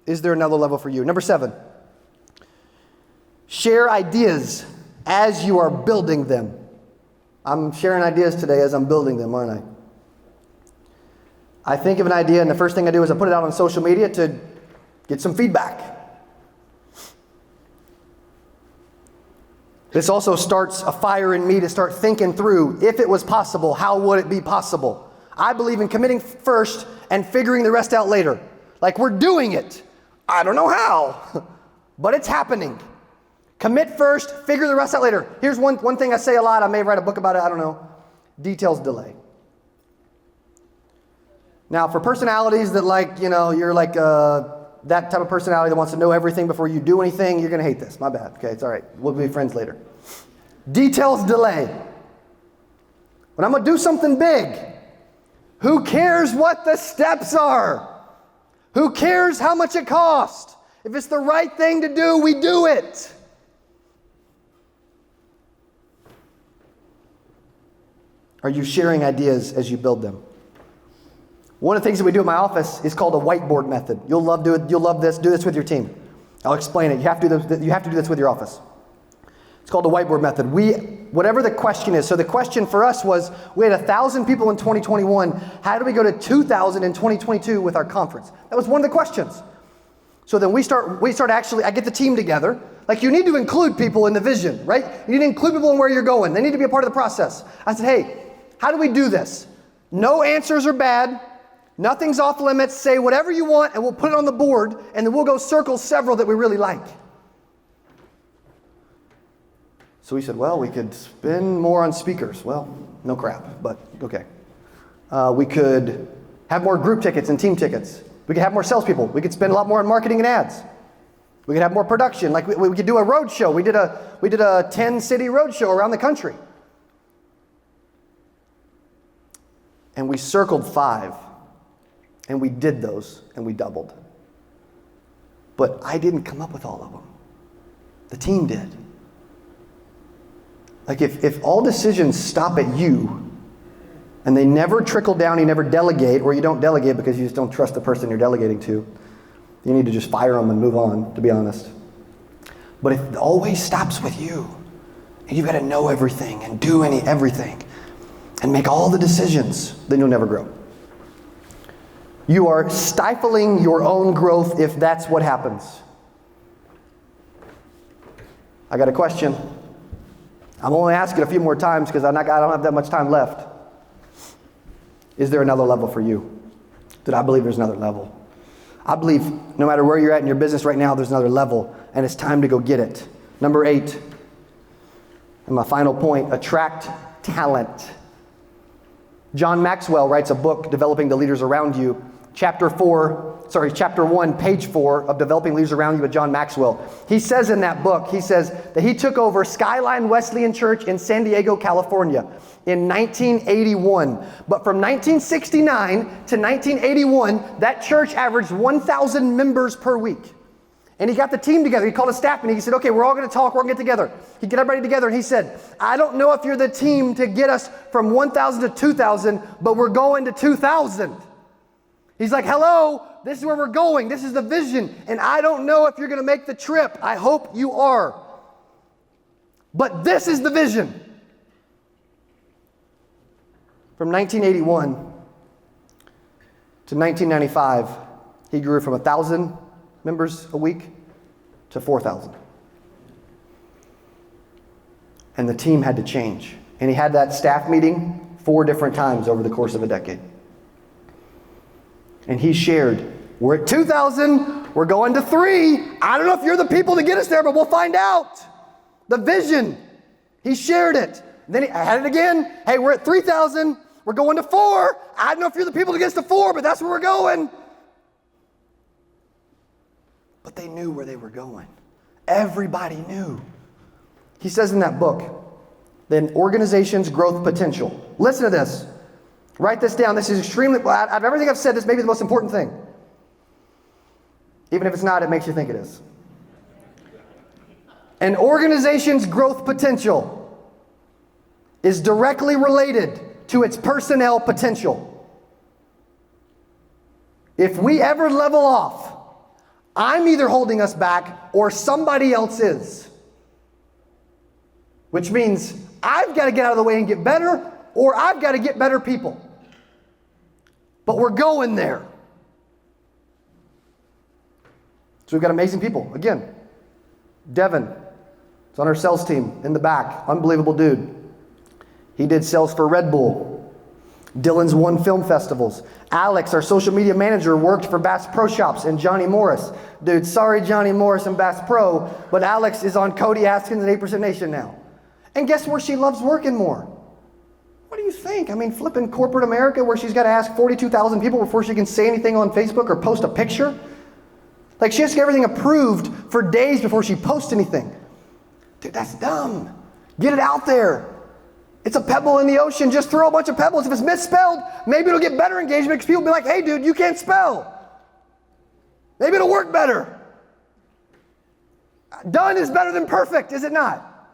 Speaker 1: Is there another level for you? Number 7, share ideas as you are building them. I'm sharing ideas today as I'm building them, aren't I? I think of an idea, and the first thing I do is I put it out on social media to get some feedback. This also starts a fire in me to start thinking through, if it was possible, how would it be possible? I believe in committing first and figuring the rest out later. Like, we're doing it. I don't know how, but it's happening. Commit first, figure the rest out later. Here's one thing I say a lot. I may write a book about it. I don't know. Details delay. Now, for personalities that you're like that type of personality that wants to know everything before you do anything, you're going to hate this. My bad. Okay, it's all right. We'll be friends later. Details delay. When I'm going to do something big, who cares what the steps are? Who cares how much it costs? If it's the right thing to do, we do it. Are you sharing ideas as you build them? One of the things that we do at my office is called a Whiteboard Method. You'll love this. Do this with your team. I'll explain it. You have to do this with your office. It's called the Whiteboard Method. Whatever the question is. So the question for us was, we had 1,000 people in 2021. How do we go to 2,000 in 2022 with our conference? That was one of the questions. So then we start actually, I get the team together. Like, you need to include people in the vision, right? You need to include people in where you're going. They need to be a part of the process. I said, hey, how do we do this? No answers are bad. Nothing's off limits. Say whatever you want and we'll put it on the board and then we'll go circle several that we really like. So we said, well, we could spend more on speakers. Well, no crap, but okay. We could have more group tickets and team tickets. We could have more salespeople. We could spend a lot more on marketing and ads. We could have more production. Like we could do a road show. We did a 10-city road show around the country. And we circled 5. And we did those, and we doubled. But I didn't come up with all of them. The team did. Like if all decisions stop at you, and they never trickle down, you never delegate, or you don't delegate because you just don't trust the person you're delegating to, you need to just fire them and move on, to be honest. But if it always stops with you, and you've got to know everything and do everything, and make all the decisions, then you'll never grow. You are stifling your own growth if that's what happens. I got a question. I'm only asking a few more times because I don't have that much time left. Is there another level for you? Did I believe there's another level? I believe no matter where you're at in your business right now, there's another level, and it's time to go get it. Number 8, and my final point, attract talent. John Maxwell writes a book, Developing the Leaders Around You. Chapter 1, page 4 of Developing Leaders Around You with John Maxwell. He says in that book, he says that he took over Skyline Wesleyan Church in San Diego, California in 1981. But from 1969 to 1981, that church averaged 1,000 members per week. And he got the team together. He called a staff meeting. He said, okay, we're all going to talk. We're going to get together. He get everybody together. And he said, I don't know if you're the team to get us from 1,000 to 2,000, but we're going to 2,000. He's like, hello, this is where we're going. This is the vision. And I don't know if you're going to make the trip. I hope you are. But this is the vision. From 1981 to 1995, he grew from 1,000 members a week to 4,000. And the team had to change. And he had that staff meeting 4 different times over the course of a decade. And he shared, we're at 2,000, we're going to 3. I don't know if you're the people to get us there, but we'll find out. The vision. He shared it. Then he had it again. Hey, we're at 3,000, we're going to 4. I don't know if you're the people to get us to 4, but that's where we're going. But they knew where they were going. Everybody knew. He says in that book, then organization's growth potential. Listen to this. Write this down. This is extremely, out of everything I've said, this may be the most important thing. Even if it's not, it makes you think it is. An organization's growth potential is directly related to its personnel potential. If we ever level off, I'm either holding us back or somebody else is. Which means I've got to get out of the way and get better, or I've got to get better people. But we're going there. So we've got amazing people. Again, Devin is on our sales team in the back. Unbelievable dude. He did sales for Red Bull. Dylan's won film festivals. Alex, our social media manager, worked for Bass Pro Shops and Johnny Morris. Dude, sorry Johnny Morris and Bass Pro, but Alex is on Cody Askins and 8% Nation now. And guess where she loves working more? What do you think? I mean, flipping corporate America where she's got to ask 42,000 people before she can say anything on Facebook or post a picture? Like she has to get everything approved for days before she posts anything. Dude, that's dumb. Get it out there. It's a pebble in the ocean. Just throw a bunch of pebbles. If it's misspelled, maybe it'll get better engagement because people will be like, hey, dude, you can't spell. Maybe it'll work better. Done is better than perfect, is it not?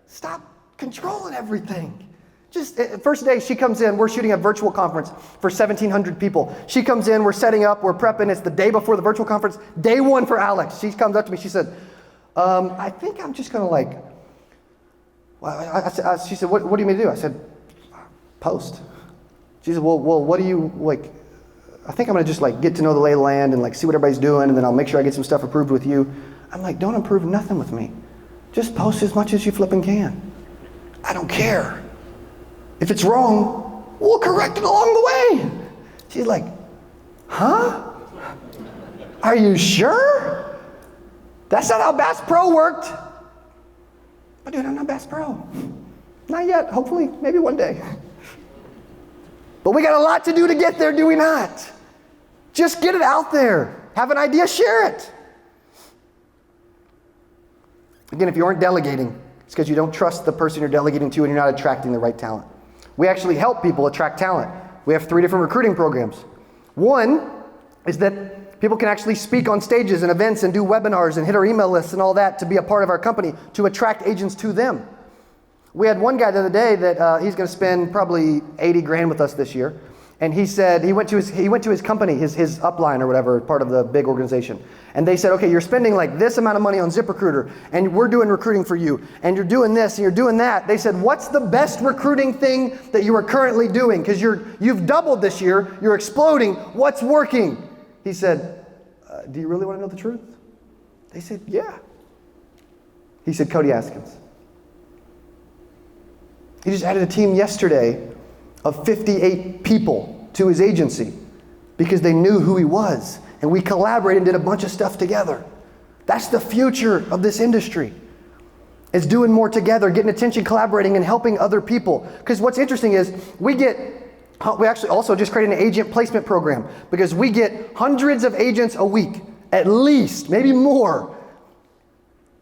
Speaker 1: Stop controlling everything. Just first day she comes in, we're shooting a virtual conference for 1,700 people. She comes in, we're setting up, we're prepping. It's the day before the virtual conference. Day 1 for Alex. She comes up to me, she said, I think I'm just gonna like, well, she said, what do you mean to do? I said, post. She said, well, what do you like? I think I'm gonna just like get to know the lay of the land and like see what everybody's doing, and then I'll make sure I get some stuff approved with you. I'm like, don't approve nothing with me. Just post as much as you flipping can. I don't care. If it's wrong, we'll correct it along the way. She's like, huh? Are you sure? That's not how Bass Pro worked. But dude, I'm not Bass Pro. Not yet, hopefully, maybe one day. But we got a lot to do to get there, do we not? Just get it out there. Have an idea, share it. Again, if you aren't delegating, it's because you don't trust the person you're delegating to and you're not attracting the right talent. We actually help people attract talent. We have 3 different recruiting programs. One is that people can actually speak on stages and events and do webinars and hit our email lists and all that to be a part of our company to attract agents to them. We had one guy the other day that he's going to spend probably 80 grand with us this year. And he said he went to his company, his upline or whatever, part of the big organization. And they said, okay, you're spending like this amount of money on ZipRecruiter, and we're doing recruiting for you, and you're doing this, and you're doing that. They said, what's the best recruiting thing that you are currently doing? Because you've doubled this year, you're exploding. What's working? He said, do you really want to know the truth? They said, yeah. He said, Cody Askins. He just added a team yesterday of 58 people to his agency because they knew who he was. And we collaborated and did a bunch of stuff together. That's the future of this industry. It's doing more together, getting attention, collaborating, and helping other people. Because what's interesting is we actually also just created an agent placement program because we get hundreds of agents a week, at least, maybe more.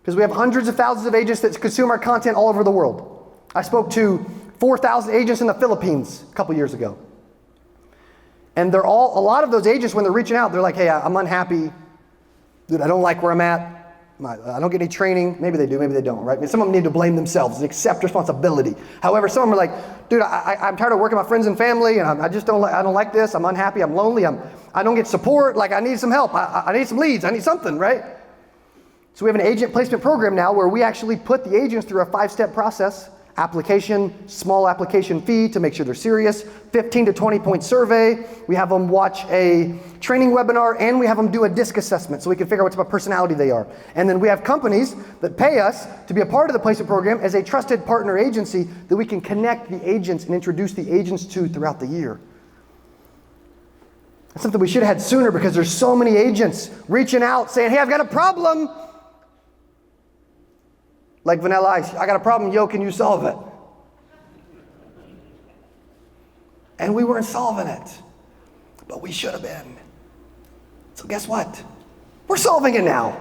Speaker 1: Because we have hundreds of thousands of agents that consume our content all over the world. I spoke to 4,000 agents in the Philippines a couple years ago. And a lot of those agents, when they're reaching out, they're like, hey, I'm unhappy. Dude, I don't like where I'm at. I don't get any training. Maybe they do, maybe they don't, right? I mean, some of them need to blame themselves and accept responsibility. However, some of them are like, dude, I'm tired of working with my friends and family, and I don't like this. I'm unhappy, I'm lonely, I don't get support. Like, I need some help. I need some leads. I need something, right? So we have an agent placement program now where we actually put the agents through a 5-step process. Application, small application fee to make sure they're serious, 15 to 20 point survey. We have them watch a training webinar, and we have them do a DISC assessment so we can figure out what type of personality they are. And then we have companies that pay us to be a part of the placement program as a trusted partner agency that we can connect the agents and introduce the agents to throughout the year. That's something we should have had sooner because there's so many agents reaching out saying, hey, I've got a problem. Like Vanilla Ice, I got a problem, yo, can you solve it? And we weren't solving it, but we should have been. So guess what? We're solving it now.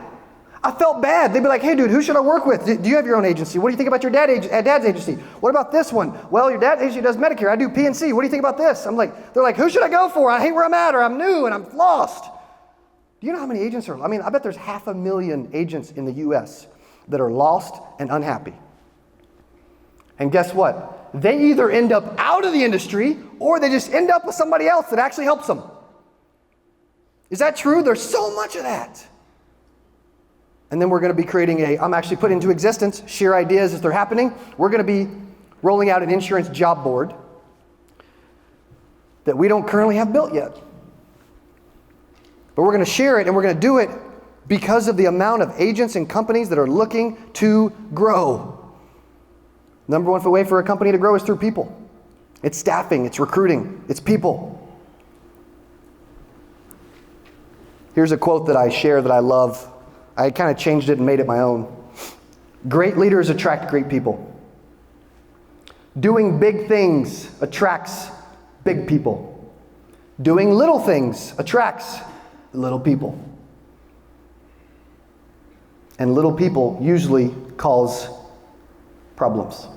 Speaker 1: I felt bad. They'd be like, hey dude, who should I work with? Do you have your own agency? What do you think about your dad's agency? What about this one? Well, your dad's agency does Medicare, I do PNC. What do you think about this? They're like, who should I go for? I hate where I'm at, or I'm new and I'm lost. Do you know how many agents are? I bet there's 500,000 agents in the US that are lost and unhappy. And guess what? They either end up out of the industry or they just end up with somebody else that actually helps them. Is that true? There's so much of that. And then we're going to be creating I'm actually putting into existence, share ideas as they're happening. We're going to be rolling out an insurance job board that we don't currently have built yet. But we're going to share it, and we're going to do it because of the amount of agents and companies that are looking to grow. Number one way for a company to grow is through people. It's staffing, it's recruiting, it's people. Here's a quote that I share that I love. I kind of changed it and made it my own. Great leaders attract great people. Doing big things attracts big people. Doing little things attracts little people. And little people usually cause problems.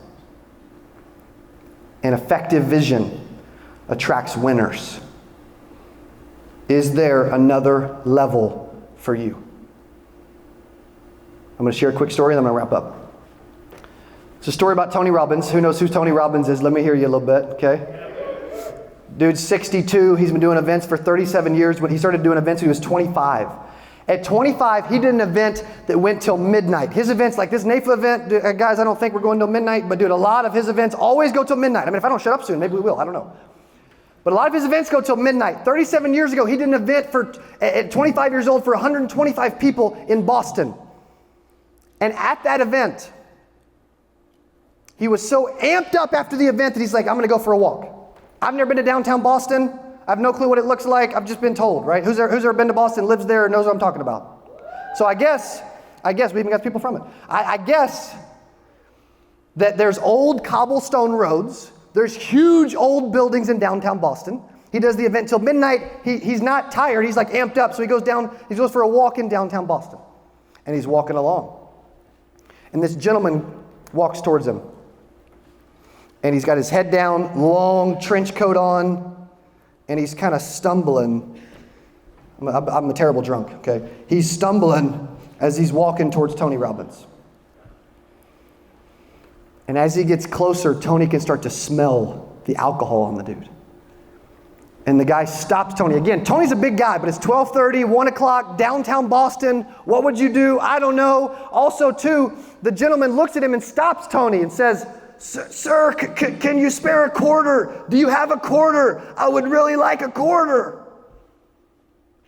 Speaker 1: An effective vision attracts winners. Is there another level for you? I'm going to share a quick story and then I'm going to wrap up. It's a story about Tony Robbins. Who knows who Tony Robbins is? Let me hear you a little bit, okay? Dude's 62. He's been doing events for 37 years. When he started doing events, he was 25. At 25, he did an event that went till midnight. His events, like this NAIFA event, guys, I don't think we're going till midnight, but dude, a lot of his events always go till midnight. I mean, if I don't shut up soon, maybe we will, I don't know. But a lot of his events go till midnight. 37 years ago, he did an event at 25 years old for 125 people in Boston. And at that event, he was so amped up after the event that he's like, I'm gonna go for a walk. I've never been to downtown Boston. I have no clue what it looks like. I've just been told, right? Who's ever been to Boston, lives there, and knows what I'm talking about? So I guess we even got people from it. I guess that there's old cobblestone roads, there's huge old buildings in downtown Boston. He does the event till midnight. He's not tired, he's like amped up, so he goes for a walk in downtown Boston. And he's walking along. And this gentleman walks towards him. And he's got his head down, long trench coat on, and he's kind of stumbling. I'm a terrible drunk, okay? He's stumbling as he's walking towards Tony Robbins. And as he gets closer, Tony can start to smell the alcohol on the dude. And the guy stops Tony. Again, Tony's a big guy, but it's 12:30, 1 o'clock, downtown Boston. What would you do? I don't know. Also, too, the gentleman looks at him and stops Tony and says, Sir, can you spare a quarter? Do you have a quarter? I would really like a quarter.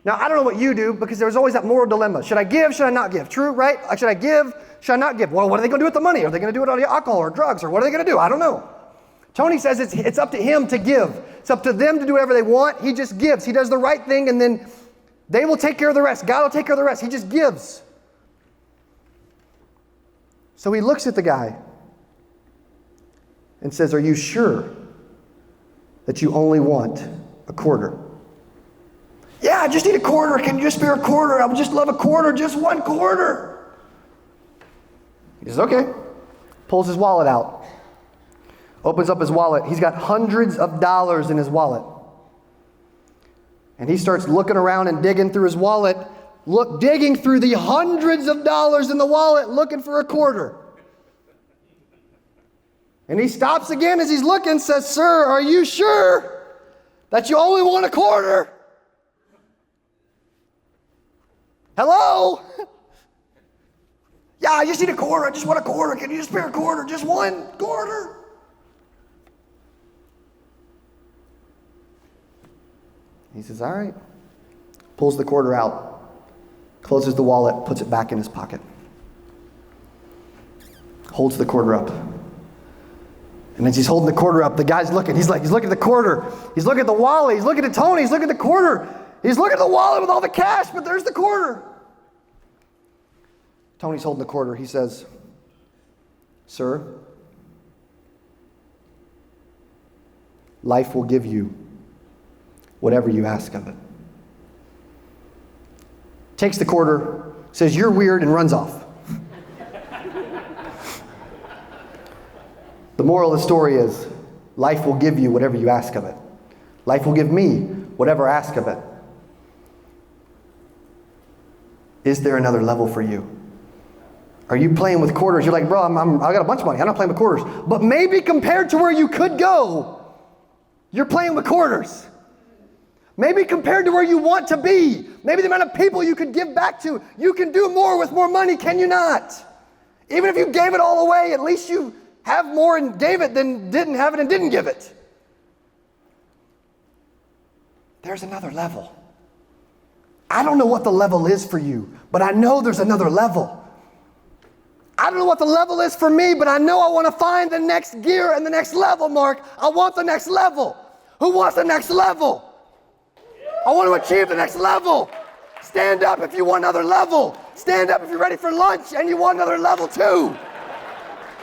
Speaker 1: Now, I don't know what you do, because there's always that moral dilemma. Should I give? Should I not give? True, right? Should I give? Should I not give? Well, what are they going to do with the money? Are they going to do it on alcohol or drugs? Or what are they going to do? I don't know. Tony says it's up to him to give. It's up to them to do whatever they want. He just gives. He does the right thing, and then they will take care of the rest. God will take care of the rest. He just gives. So he looks at the guy and says, are you sure that you only want a quarter? Yeah, I just need a quarter. Can you just spare a quarter? I would just love a quarter, just one quarter. He says, okay. Pulls his wallet out. Opens up his wallet. He's got hundreds of dollars in his wallet. And he starts looking around and digging through his wallet, digging through the hundreds of dollars in the wallet, looking for a quarter. And he stops again as he's looking, says, sir, are you sure that you only want a quarter? Hello? Yeah, I just need a quarter. I just want a quarter. Can you just spare a quarter? Just one quarter. He says, all right. Pulls the quarter out, closes the wallet, puts it back in his pocket. Holds the quarter up. And as he's holding the quarter up, the guy's looking. He's looking at the quarter. He's looking at the wallet. He's looking at Tony. He's looking at the quarter. He's looking at the wallet with all the cash, but there's the quarter. Tony's holding the quarter. He says, sir, life will give you whatever you ask of it. Takes the quarter, says, you're weird, and runs off. The moral of the story is, life will give you whatever you ask of it. Life will give me whatever I ask of it. Is there another level for you? Are you playing with quarters? You're like, bro, I got a bunch of money. I'm not playing with quarters. But maybe compared to where you could go, you're playing with quarters. Maybe compared to where you want to be, maybe the amount of people you could give back to, you can do more with more money, can you not? Even if you gave it all away, at least you have more and gave it than didn't have it and didn't give it. There's another level. I don't know what the level is for you, but I know there's another level. I don't know what the level is for me, but I know I want to find the next gear and the next level, Mark. I want the next level. Who wants the next level? I want to achieve the next level. Stand up if you want another level. Stand up if you're ready for lunch and you want another level too.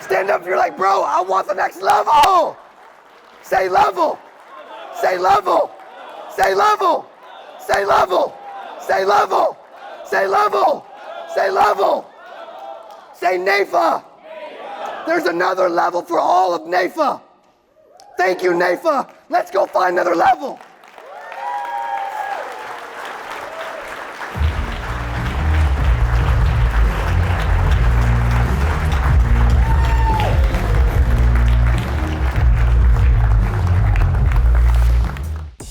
Speaker 1: Stand up if you're like, bro, I want the next level. Say level. Say level. Say level. Say level. Say level. Say level. Say level. Say NAIFA. There's another level for all of NAIFA. Thank you, NAIFA. Let's go find another level.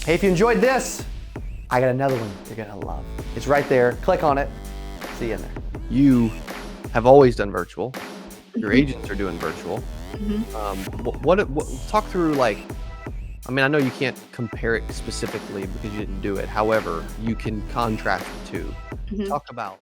Speaker 1: Hey, if you enjoyed this, I got another one you're gonna love. It's right there. Click on it. See you in there. You have always done virtual. Your agents are doing virtual. What talk through, like, I mean, I know you can't compare it specifically because you didn't do it. However, you can contrast the two. Talk about